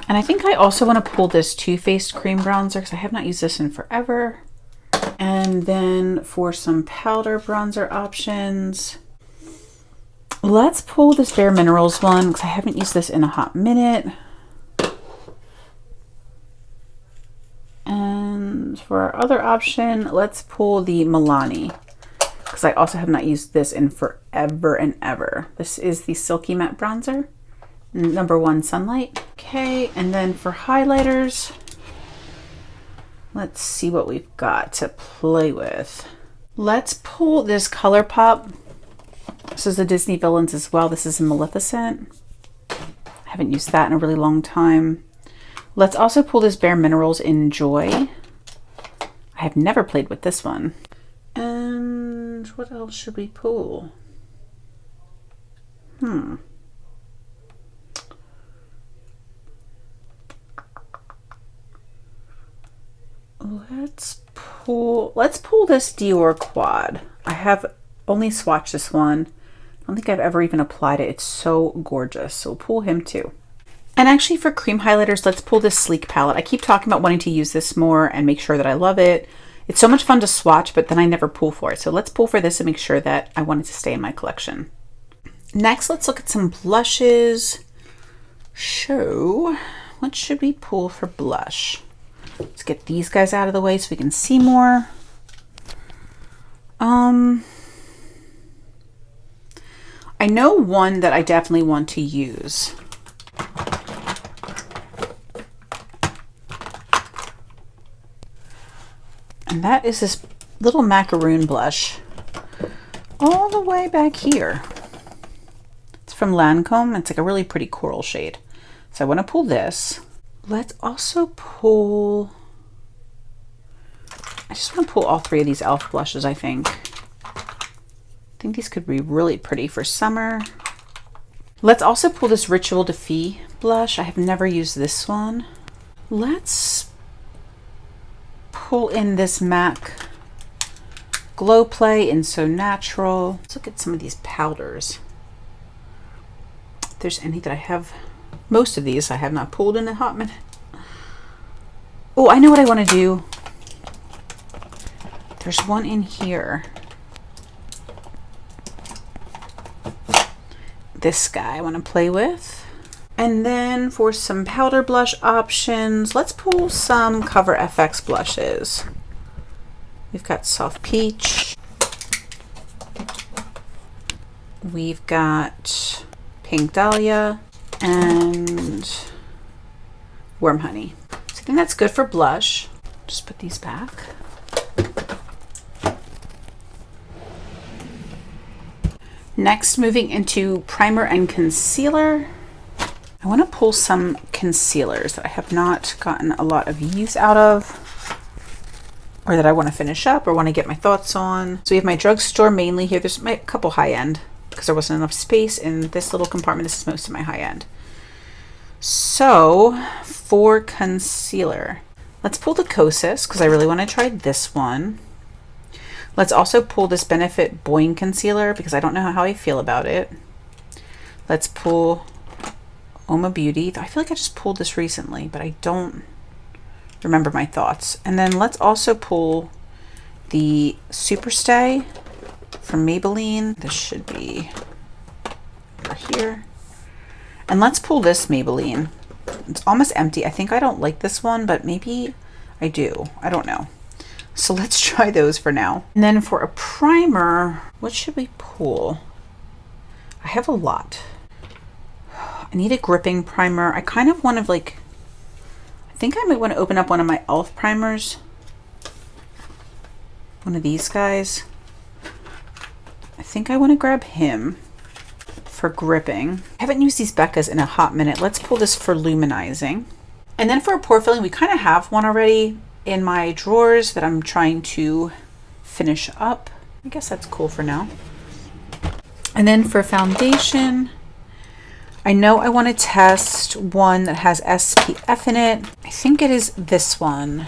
And I think I also want to pull this Too Faced cream bronzer because I have not used this in forever. And then for some powder bronzer options, let's pull this Bare Minerals one because I haven't used this in a hot minute. And for our other option, let's pull the Milani because I also have not used this in forever and ever. This is the Silky Matte Bronzer, number 1 Sunlight. Okay, and then for highlighters, let's see what we've got to play with. Let's pull this ColourPop. This is the Disney Villains as well. This is a Maleficent. I haven't used that in a really long time. Let's also pull this Bare Minerals Enjoy. I have never played with this one. And what else should we pull? Let's pull this Dior Quad. I have only swatched this one. I don't think I've ever even applied it. It's so gorgeous. So we'll pull him too. And actually for cream highlighters, let's pull this Sleek palette. I keep talking about wanting to use this more and make sure that I love it. It's so much fun to swatch, but then I never pull for it. So let's pull for this and make sure that I want it to stay in my collection. Next, let's look at some blushes. So what should we pull for blush? Let's get these guys out of the way so we can see more. I know one that I definitely want to use. And that is this little macaroon blush all the way back here. It's from Lancome. It's like a really pretty coral shade. So I want to pull this. Let's also pull, I just want to pull all 3 of these e.l.f. blushes, I think. I think these could be really pretty for summer. Let's also pull this Ritual de Fille blush. I have never used this one. Let's pull in this MAC Glow Play in So Natural. Let's look at some of these powders. If there's any that I have, most of these I have not pulled in a hot minute. Oh, I know what I want to do. There's one in here. This guy I want to play with. And then for some powder blush options, let's pull some Cover FX blushes. We've got Soft Peach. We've got Pink Dahlia and Warm Honey. So I think that's good for blush. Just put these back. Next, moving into primer and concealer. I want to pull some concealers that I have not gotten a lot of use out of, or that I want to finish up or want to get my thoughts on. So we have my drugstore mainly here. There's a couple high-end because there wasn't enough space in this little compartment. This is most of my high-end. So for concealer, let's pull the Kosas because I really want to try this one. Let's also pull this Benefit Boing Concealer because I don't know how I feel about it. Let's pull Oma Beauty. I feel like I just pulled this recently, but I don't remember my thoughts. And then let's also pull the Superstay from Maybelline. This should be over here. And let's pull this Maybelline. It's almost empty. I think I don't like this one, but maybe I do. I don't know. So let's try those for now. And then for a primer, what should we pull? I have a lot. I need a gripping primer. I kind of want to I think I might want to open up one of my e.l.f. primers. One of these guys. I think I want to grab him for gripping. I haven't used these Beccas in a hot minute. Let's pull this for luminizing. And then for a pore filling, we kind of have one already in my drawers that I'm trying to finish up. I guess that's cool for now. And then for foundation, I know I want to test one that has SPF in it. I think it is this one.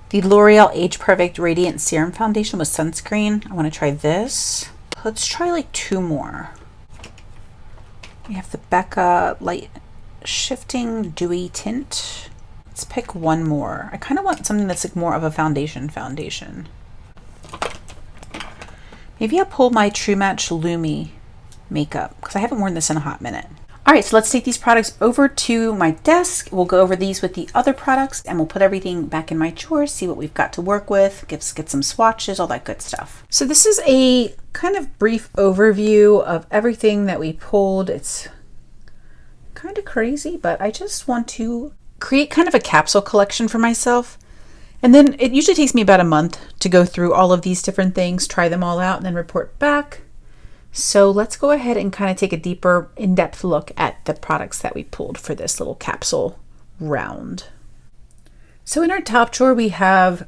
The L'Oreal Age Perfect Radiant Serum Foundation with sunscreen. I want to try this. Let's try like 2 more. We have the Becca Light Shifting Dewy Tint. Let's pick one more. I kind of want something that's like more of a foundation. Maybe I'll pull my True Match Lumi makeup because I haven't worn this in a hot minute. All right, so let's take these products over to my desk. We'll go over these with the other products and we'll put everything back in my drawers, see what we've got to work with, get some swatches, all that good stuff. So this is a kind of brief overview of everything that we pulled. It's kind of crazy, but I just want to create kind of a capsule collection for myself. And then it usually takes me about a month to go through all of these different things, try them all out, and then report back. So let's go ahead and kind of take a deeper, in-depth look at the products that we pulled for this little capsule round. So in our top drawer, we have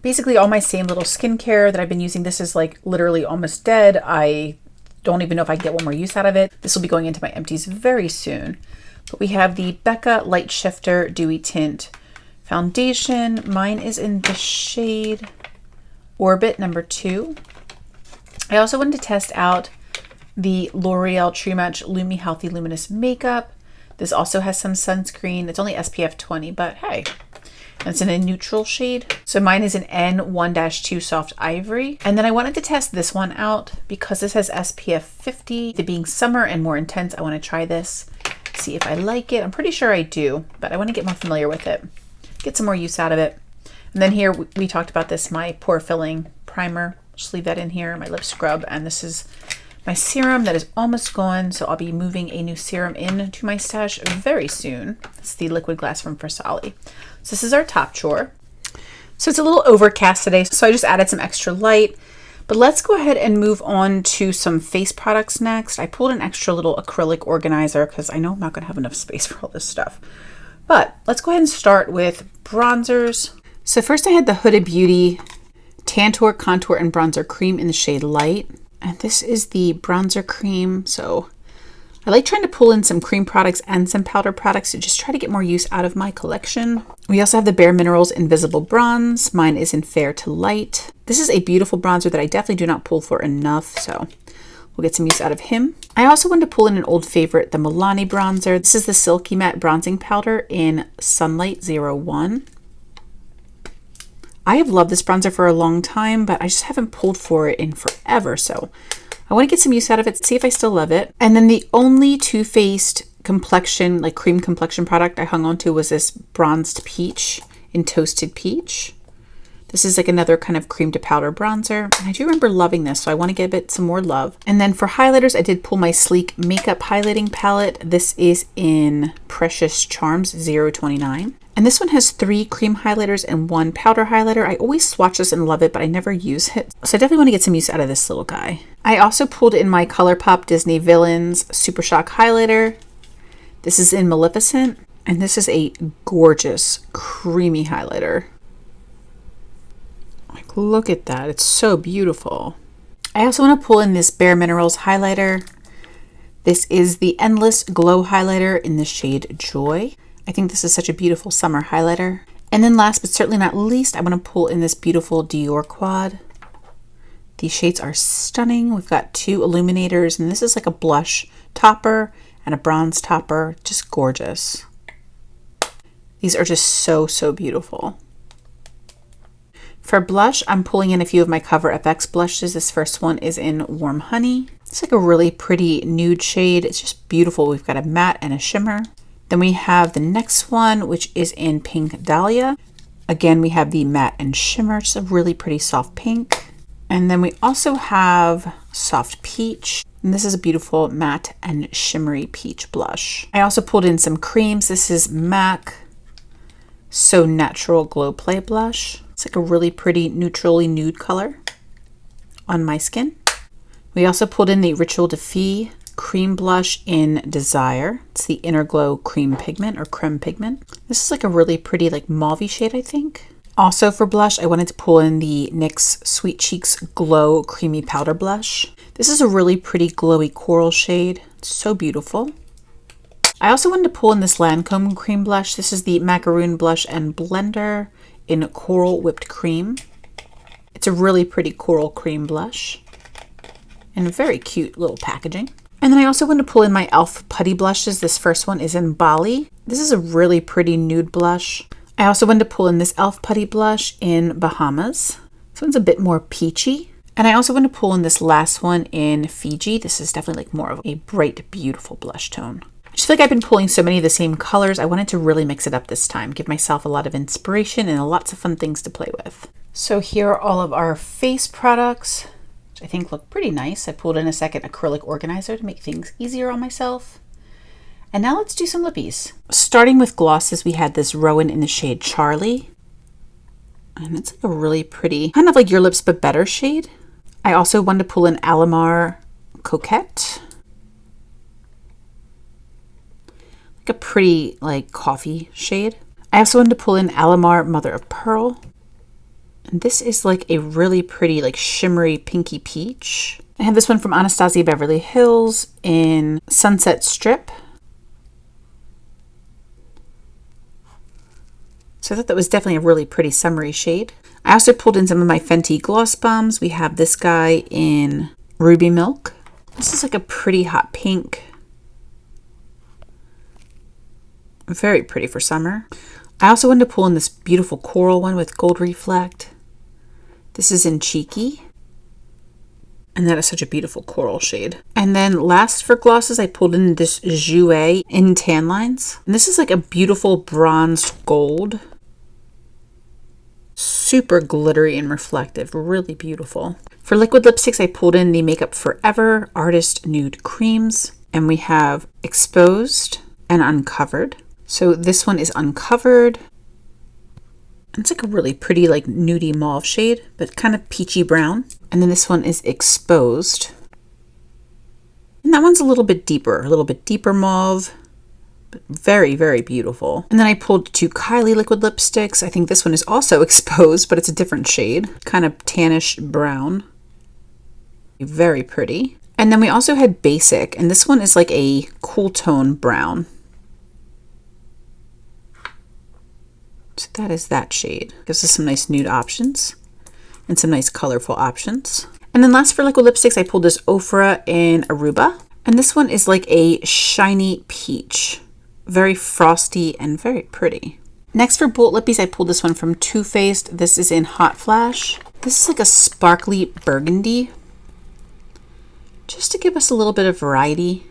basically all my same little skincare that I've been using. This is like literally almost dead. I don't even know if I get one more use out of it. This will be going into my empties very soon. But we have the Becca Light Shifter Dewy Tint Foundation. Mine is in the shade Orbit number 2. I also wanted to test out the L'Oreal True Match Lumi Healthy Luminous Makeup. This also has some sunscreen. It's only SPF 20, but hey, it's in a neutral shade. So mine is an N1-2 Soft Ivory. And then I wanted to test this one out because this has SPF 50. It being summer and more intense, I want to try this, see if I like it. I'm pretty sure I do, but I want to get more familiar with it, get some more use out of it. And then here we talked about this, my pore filling primer. Just leave that in here, my lip scrub, and this is my serum that is almost gone, so I'll be moving a new serum into my stash very soon. It's the Liquid Glass from Versali. So this is our top drawer. So it's a little overcast today, so I just added some extra light. But let's go ahead and move on to some face products next. I pulled an extra little acrylic organizer because I know I'm not going to have enough space for all this stuff. But let's go ahead and start with bronzers. So first I had the Huda Beauty Tantour Contour and Bronzer Cream in the shade Light. And this is the bronzer cream. So I like trying to pull in some cream products and some powder products to just try to get more use out of my collection. We also have the Bare Minerals Invisible Bronze. Mine is in Fair to Light. This is a beautiful bronzer that I definitely do not pull for enough, so we'll get some use out of him. I also wanted to pull in an old favorite, the Milani bronzer. This is the Silky Matte Bronzing Powder in Sunlight 01. I have loved this bronzer for a long time, but I just haven't pulled for it in forever. So I want to get some use out of it, see if I still love it. And then the only Too Faced complexion, like cream complexion product I hung on to was this Bronzed Peach in Toasted Peach. This is like another kind of cream to powder bronzer. And I do remember loving this, so I want to give it some more love. And then for highlighters, I did pull my Sleek Makeup Highlighting Palette. This is in Precious Charms 029. And this one has 3 cream highlighters and 1 powder highlighter. I always swatch this and love it, but I never use it. So I definitely want to get some use out of this little guy. I also pulled in my ColourPop Disney Villains Super Shock Highlighter. This is in Maleficent. And this is a gorgeous creamy highlighter. Like, look at that. It's so beautiful. I also want to pull in this Bare Minerals highlighter. This is the Endless Glow Highlighter in the shade Joy. I think this is such a beautiful summer highlighter. And then last but certainly not least, I want to pull in this beautiful Dior Quad. These shades are stunning. We've got 2 illuminators, and this is like a blush topper and a bronze topper. Just gorgeous. These are just so, so beautiful. For blush, I'm pulling in a few of my Cover FX blushes. This first one is in Warm Honey. It's like a really pretty nude shade. It's just beautiful. We've got a matte and a shimmer. Then we have the next one, which is in Pink Dahlia. Again, we have the matte and shimmer, just a really pretty soft pink. And then we also have Soft Peach. And this is a beautiful matte and shimmery peach blush. I also pulled in some creams. This is MAC So Natural Glow Play Blush. It's like a really pretty neutrally nude color on my skin. We also pulled in the Ritual de Fille cream blush in Desire. It's the Inner Glow cream pigment or creme pigment. This is like a really pretty like mauve shade, I think. Also for blush, I wanted to pull in the NYX Sweet Cheeks Glow Creamy Powder Blush. This is a really pretty glowy coral shade. It's so beautiful. I also wanted to pull in this Lancome cream blush. This is the Macaroon Blush and Blender in Coral Whipped Cream. It's a really pretty coral cream blush and a very cute little packaging. And then I also want to pull in my e.l.f. putty blushes. This first one is in Bali. This is a really pretty nude blush. I also wanted to pull in this e.l.f. putty blush in Bahamas. This one's a bit more peachy. And I also want to pull in this last one in Fiji. This is definitely like more of a bright, beautiful blush tone. I just feel like I've been pulling so many of the same colors. I wanted to really mix it up this time, give myself a lot of inspiration and lots of fun things to play with. So here are all of our face products, which I think look pretty nice. I pulled in a second acrylic organizer to make things easier on myself. And now let's do some lippies. Starting with glosses, we had this Rowan in the shade Charlie. And it's like a really pretty, kind of like Your Lips But Better shade. I also wanted to pull in Alamar Coquette. Like a pretty like coffee shade. I also wanted to pull in Alamar Mother of Pearl. And this is like a really pretty like shimmery pinky peach. I have this one from Anastasia Beverly Hills in Sunset Strip. So I thought that was definitely a really pretty summery shade. I also pulled in some of my Fenty gloss bombs. We have this guy in Ruby Milk. This is like a pretty hot pink. Very pretty for summer. I also wanted to pull in this beautiful coral one with gold reflect. This is in Cheeky. And that is such a beautiful coral shade. And then last for glosses, I pulled in this Jouer in Tan Lines. And this is like a beautiful bronzed gold. Super glittery and reflective, really beautiful. For liquid lipsticks, I pulled in the Makeup Forever Artist Nude Creams, and we have Exposed and Uncovered. So this one is Uncovered. It's like a really pretty like nudie mauve shade, but kind of peachy brown. And then this one is Exposed. And that one's a little bit deeper mauve. Very, very beautiful. And then I pulled two Kylie liquid lipsticks. I think this one is also Exposed, but it's a different shade. Kind of tannish brown. Very pretty. And then we also had Basic, and this one is like a cool tone brown. So that is that shade. Gives us some nice nude options and some nice colorful options. And then last for liquid lipsticks, I pulled this Ofra in Aruba. And this one is like a shiny peach. Very frosty and very pretty. Next for bullet lippies, I pulled this one from Too Faced. This is in Hot Flash. This is like a sparkly burgundy, just to give us a little bit of variety.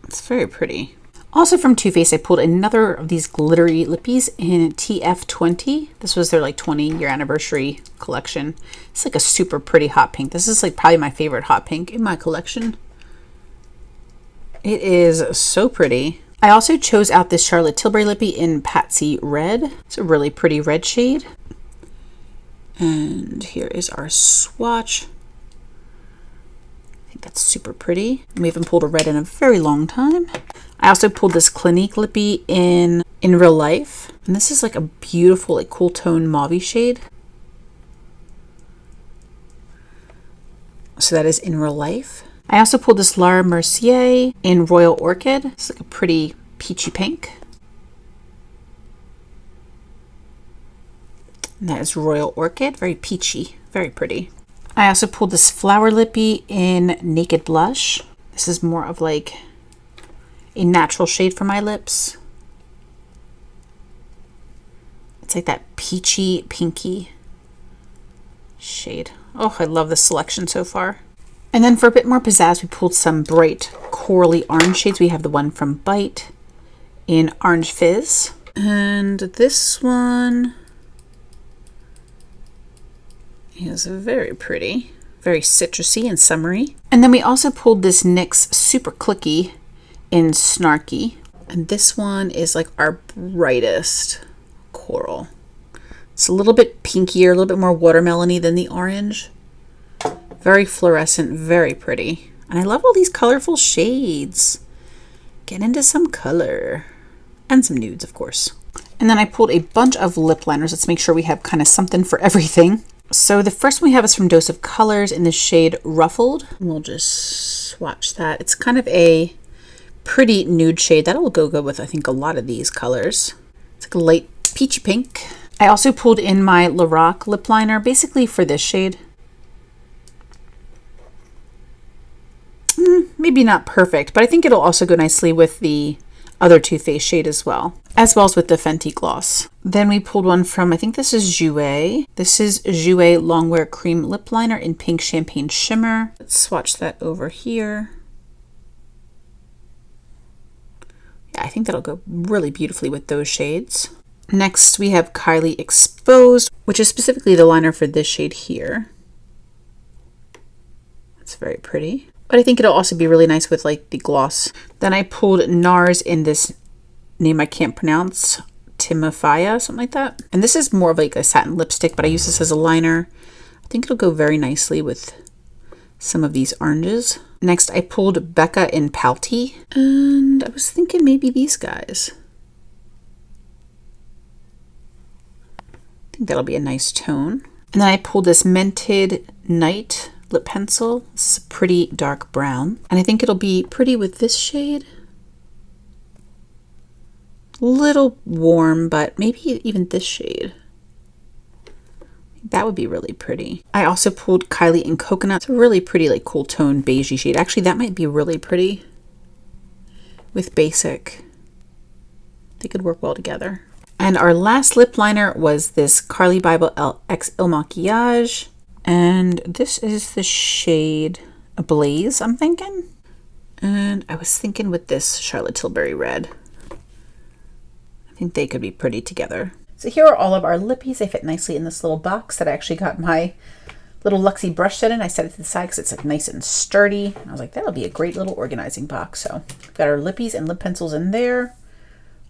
It's very pretty. Also from Too Faced, I pulled another of these glittery lippies in TF20. This was their like 20-year anniversary collection. It's like a super pretty hot pink. This is like probably my favorite hot pink in my collection. It is so pretty. I also chose out this Charlotte Tilbury lippy in Patsy Red. It's a really pretty red shade. And here is our swatch. I think that's super pretty. We haven't pulled a red in a very long time. I also pulled this Clinique lippy in Real Life. And this is like a beautiful, like cool tone mauve shade. So that is in Real Life. I also pulled this Laura Mercier in Royal Orchid. It's like a pretty peachy pink. And that is Royal Orchid, very peachy, very pretty. I also pulled this Flower Lippy in Naked Blush. This is more of like a natural shade for my lips. It's like that peachy, pinky shade. Oh, I love this selection so far. And then for a bit more pizzazz, we pulled some bright corally orange shades. We have the one from Bite in Orange Fizz. And this one is very pretty, very citrusy and summery. And then we also pulled this NYX Super Clicky in Snarky. And this one is like our brightest coral. It's a little bit pinkier, a little bit more watermelony than the orange. Very fluorescent, very pretty. And I love all these colorful shades. Get into some color. And some nudes, of course. And then I pulled a bunch of lip liners. Let's make sure we have kind of something for everything. So the first one we have is from Dose of Colors in the shade Ruffled. We'll just swatch that. It's kind of a pretty nude shade. That'll go good with, I think, a lot of these colors. It's like a light peachy pink. I also pulled in my Lorac lip liner, basically for this shade. maybe not perfect, but I think it'll also go nicely with the other Too Faced shade as well as with the Fenty gloss. Then we pulled one from, I think this is Jouer. This is Jouer Longwear Cream Lip Liner in Pink Champagne Shimmer. Let's swatch that over here. Yeah, I think that'll go really beautifully with those shades. Next, we have Kylie Exposed, which is specifically the liner for this shade here. It's very pretty, but I think it'll also be really nice with like the gloss. Then I pulled NARS in this name I can't pronounce, Timofaya, something like that. And this is more of like a satin lipstick, but I use this as a liner. I think it'll go very nicely with some of these oranges. Next, I pulled Becca in Pouty, and I was thinking maybe these guys. I think that'll be a nice tone. And then I pulled this Mented Night lip pencil. This is a pretty dark brown, and I think it'll be pretty with this shade. A little warm, but maybe even this shade. That would be really pretty. I also pulled Kylie in Coconut. It's a really pretty, like, cool tone beigey shade. Actually, that might be really pretty with basic. They could work well together. And our last lip liner was this Carly Bible X Il Maquillage. And this is the shade Ablaze, I'm thinking. And I was thinking with this Charlotte Tilbury Red. I think they could be pretty together. So here are all of our lippies. They fit nicely in this little box that I actually got my little Luxie brush set in. I set it to the side because it's like nice and sturdy. And I was like, that'll be a great little organizing box. So we've got our lippies and lip pencils in there.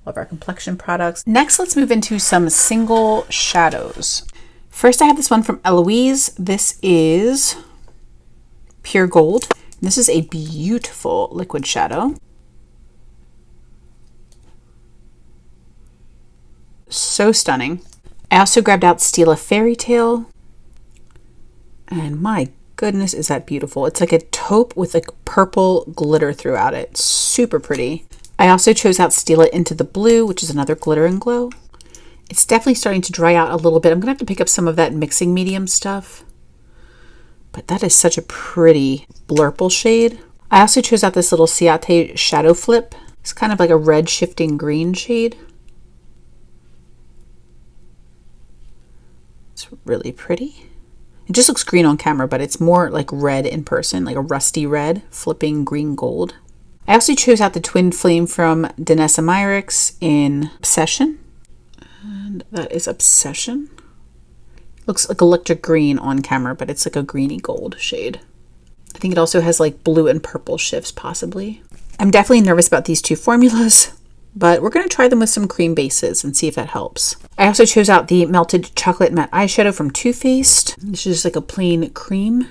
All of our complexion products. Next, let's move into some single shadows. First, I have this one from Eloise. This is Pure Gold. This is a beautiful liquid shadow. So stunning. I also grabbed out Stila Fairy Tale. And my goodness, is that beautiful. It's like a taupe with like purple glitter throughout it. Super pretty. I also chose out Stila Into the Blue, which is another glitter and glow. It's definitely starting to dry out a little bit. I'm going to have to pick up some of that mixing medium stuff. But that is such a pretty blurple shade. I also chose out this little Ciate Shadow Flip. It's kind of like a red shifting green shade. It's really pretty. It just looks green on camera, but it's more like red in person, like a rusty red, flipping green gold. I also chose out the Twin Flame from Danessa Myricks in Obsession. And that is Obsession. Looks like electric green on camera, but it's like a greeny gold shade. I think it also has like blue and purple shifts possibly. I'm definitely nervous about these two formulas, but we're going to try them with some cream bases and see if that helps. I also chose out the Melted Chocolate Matte Eyeshadow from Too Faced. This is just like a plain cream.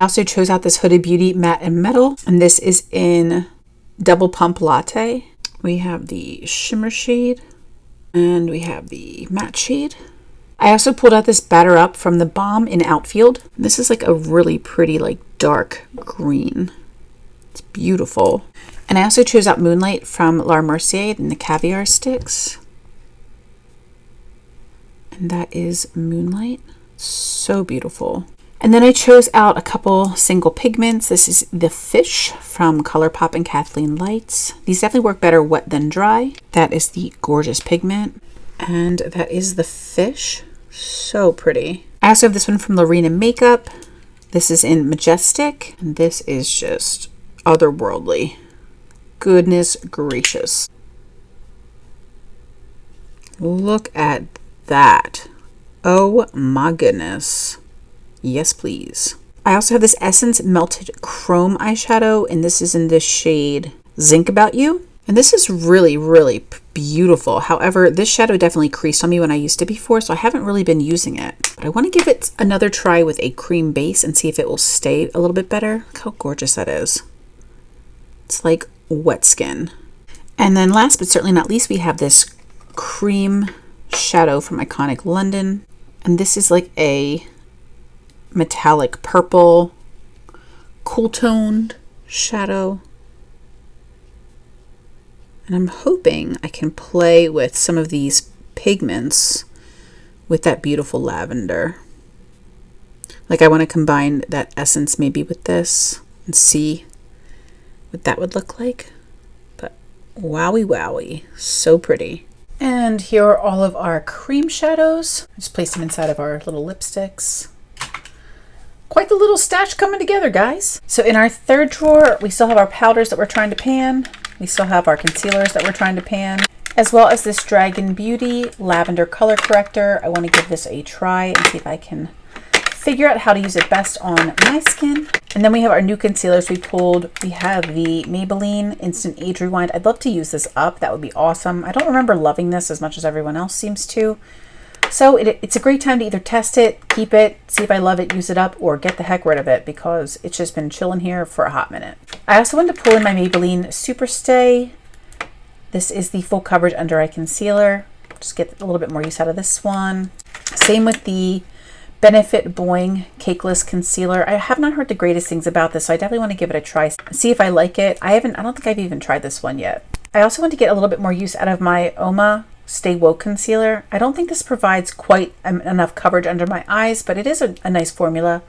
I also chose out this Huda Beauty Matte and Metal, and this is in Double Pump Latte. We have the shimmer shade, and we have the matte shade. I also pulled out this Batter Up from the Balm in Outfield. This is like a really pretty, like dark green. It's beautiful. And I also chose out Moonlight from Laura Mercier in the Caviar Sticks. And that is Moonlight. So beautiful. And then I chose out a couple single pigments. This is the Fish from ColourPop and Kathleen Lights. These definitely work better wet than dry. That is the gorgeous pigment. And that is the Fish. So pretty. I also have this one from Lorena Makeup. This is in Majestic. And this is just otherworldly. Goodness gracious. Look at that. Oh my goodness. Yes, please. I also have this Essence Melted Chrome eyeshadow, and this is in the shade Zinc About You. And this is really, really beautiful. However, this shadow definitely creased on me when I used it before, so I haven't really been using it. But I want to give it another try with a cream base and see if it will stay a little bit better. Look how gorgeous that is. It's like wet skin. And then last but certainly not least, we have this cream shadow from Iconic London. And this is like a metallic purple, cool toned shadow. And I'm hoping I can play with some of these pigments with that beautiful lavender. Like I want to combine that essence maybe with this and see what that would look like. But wowie wowie, so pretty. And here are all of our cream shadows. Just place them inside of our little lipsticks. Quite the little stash coming together, guys. So in our third drawer, we still have our powders that we're trying to pan. We still have our concealers that we're trying to pan, as well as this Dragon Beauty Lavender Color Corrector. I want to give this a try and see if I can figure out how to use it best on my skin. And then we have our new concealers we pulled. We have the Maybelline Instant Age Rewind. I'd love to use this up. That would be awesome. I don't remember loving this as much as everyone else seems to. So it's a great time to either test it, keep it, see if I love it, use it up, or get the heck rid of it because it's just been chilling here for a hot minute. I also wanted to pull in my Maybelline Superstay. This is the full coverage under eye concealer. Just get a little bit more use out of this one. Same with the Benefit Boing Cakeless Concealer. I have not heard the greatest things about this, so I definitely want to give it a try, see if I like it. I don't think I've even tried this one yet. I also want to get a little bit more use out of my Oma Stay Woke Concealer. I don't think this provides quite enough coverage under my eyes, but it is a nice formula.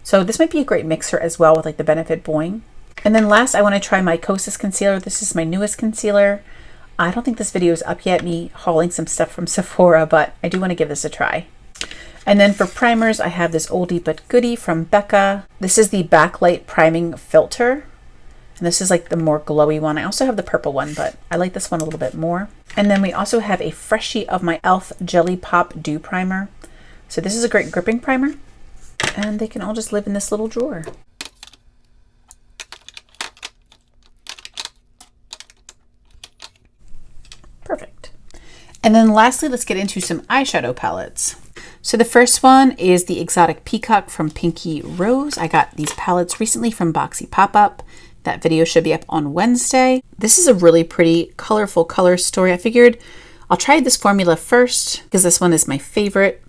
So this might be a great mixer as well with like the Benefit Boing. And then last, I want to try my Kosas Concealer. This is my newest concealer. I don't think this video is up yet, me hauling some stuff from Sephora, but I do want to give this a try. And then for primers, I have this oldie but goodie from Becca. This is the Backlight Priming Filter. And this is like the more glowy one. I also have the purple one, but I like this one a little bit more. And then we also have a freshie of my e.l.f. Jelly Pop Dew Primer. So this is a great gripping primer. And they can all just live in this little drawer. Perfect. And then lastly, let's get into some eyeshadow palettes. So the first one is the Exotic Peacock from Pinky Rose. I got these palettes recently from Boxy Pop-Up. That video should be up on Wednesday. This is a really pretty, colorful color story. I figured I'll try this formula first because this one is my favorite.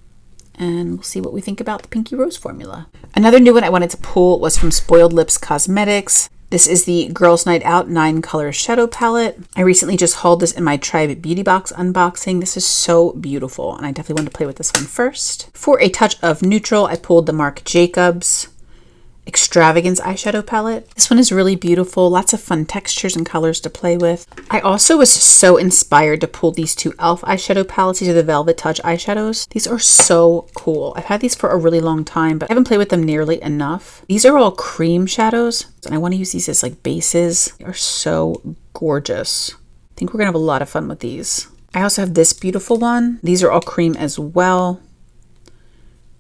And we'll see what we think about the Pinky Rose formula. Another new one I wanted to pull was from Spoiled Lips Cosmetics. This is the Girls Night Out 9 Color Shadow Palette. I recently just hauled this in my Tribe Beauty Box unboxing. This is so beautiful, and I definitely wanted to play with this one first. For a touch of neutral, I pulled the Marc Jacobs Extravagance eyeshadow palette. This one is really beautiful, lots of fun textures and colors to play with. I also was so inspired to pull these two e.l.f. eyeshadow palettes. These are the Velvet Touch eyeshadows. These are so cool. I've had these for a really long time, but I haven't played with them nearly enough. These are all cream shadows, and I want to use these as like bases. They are so gorgeous. I think we're gonna have a lot of fun with these. I also have this beautiful one. These are all cream as well.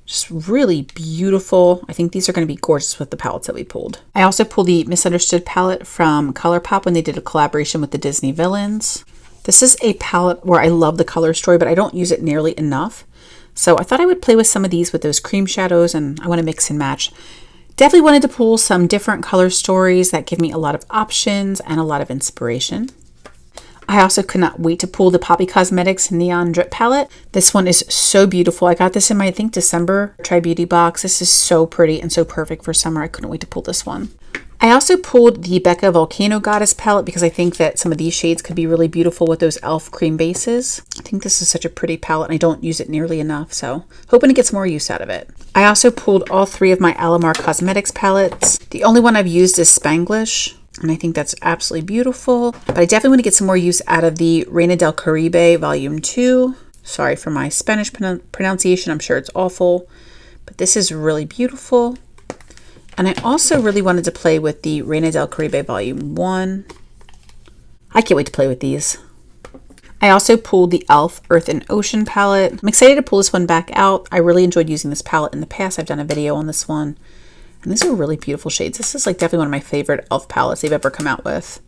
Just really beautiful. I think these are going to be gorgeous with the palettes that we pulled. I also pulled the Misunderstood palette from ColourPop when they did a collaboration with the Disney villains. This is a palette where I love the color story, but I don't use it nearly enough. So I thought I would play with some of these with those cream shadows, and I want to mix and match. Definitely wanted to pull some different color stories that give me a lot of options and a lot of inspiration. I also could not wait to pull the Poppy Cosmetics Neon Drip Palette. This one is so beautiful. I got this in my, I think, December Try Beauty box. This is so pretty and so perfect for summer. I couldn't wait to pull this one. I also pulled the Becca Volcano Goddess palette because I think that some of these shades could be really beautiful with those e.l.f. cream bases. I think this is such a pretty palette and I don't use it nearly enough, so hoping to get some more use out of it. I also pulled all three of my Alamar Cosmetics palettes. The only one I've used is Spanglish, and I think that's absolutely beautiful. But I definitely want to get some more use out of the Reina del Caribe Volume 2. Sorry for my Spanish pronunciation. I'm sure it's awful, but this is really beautiful. And I also really wanted to play with the Reina del Caribe Volume 1. I can't wait to play with these. I also pulled the e.l.f. Earth and Ocean palette. I'm excited to pull this one back out. I really enjoyed using this palette in the past. I've done a video on this one. And these are really beautiful shades. This is like definitely one of my favorite e.l.f. palettes they've ever come out with.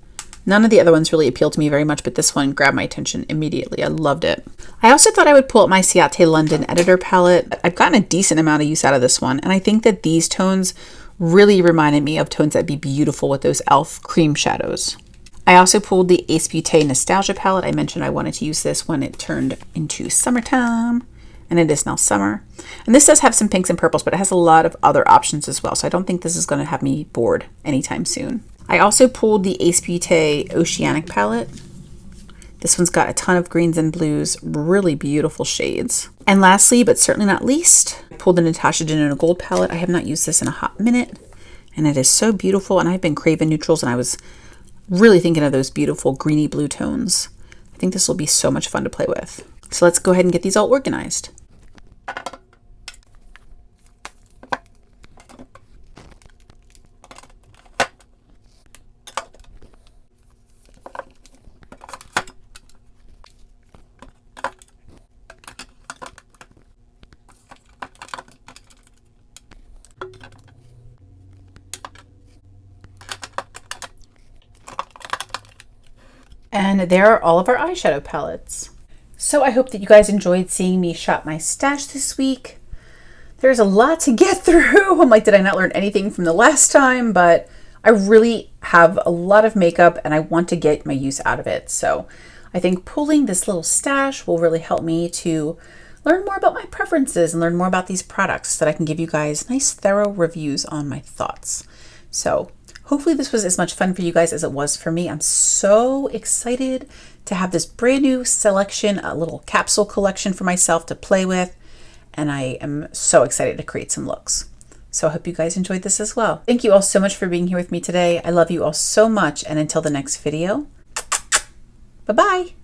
None of the other ones really appealed to me very much, but this one grabbed my attention immediately. I loved it. I also thought I would pull up my Ciate London Editor palette. I've gotten a decent amount of use out of this one, and I think that these tones really reminded me of tones that'd be beautiful with those e.l.f. cream shadows. I also pulled the Ace Beauté Nostalgia palette. I mentioned I wanted to use this when it turned into summertime, and it is now summer. And this does have some pinks and purples, but it has a lot of other options as well, so I don't think this is going to have me bored anytime soon. I also pulled the Ace Beauté Oceanic palette. This one's got a ton of greens and blues, really beautiful shades. And lastly, but certainly not least, I pulled the Natasha Denona Gold palette. I have not used this in a hot minute, and it is so beautiful, and I've been craving neutrals, and I was Really thinking of those beautiful greeny blue tones. I think this will be so much fun to play with. So let's go ahead and get these all organized. And there are all of our eyeshadow palettes. So I hope that you guys enjoyed seeing me shop my stash this week. There's a lot to get through. I'm like, did I not learn anything from the last time? But I really have a lot of makeup and I want to get my use out of it. So I think pulling this little stash will really help me to learn more about my preferences and learn more about these products so that I can give you guys nice thorough reviews on my thoughts. So hopefully this was as much fun for you guys as it was for me. I'm so excited to have this brand new selection, a little capsule collection for myself to play with. And I am so excited to create some looks. So I hope you guys enjoyed this as well. Thank you all so much for being here with me today. I love you all so much. And until the next video, bye-bye.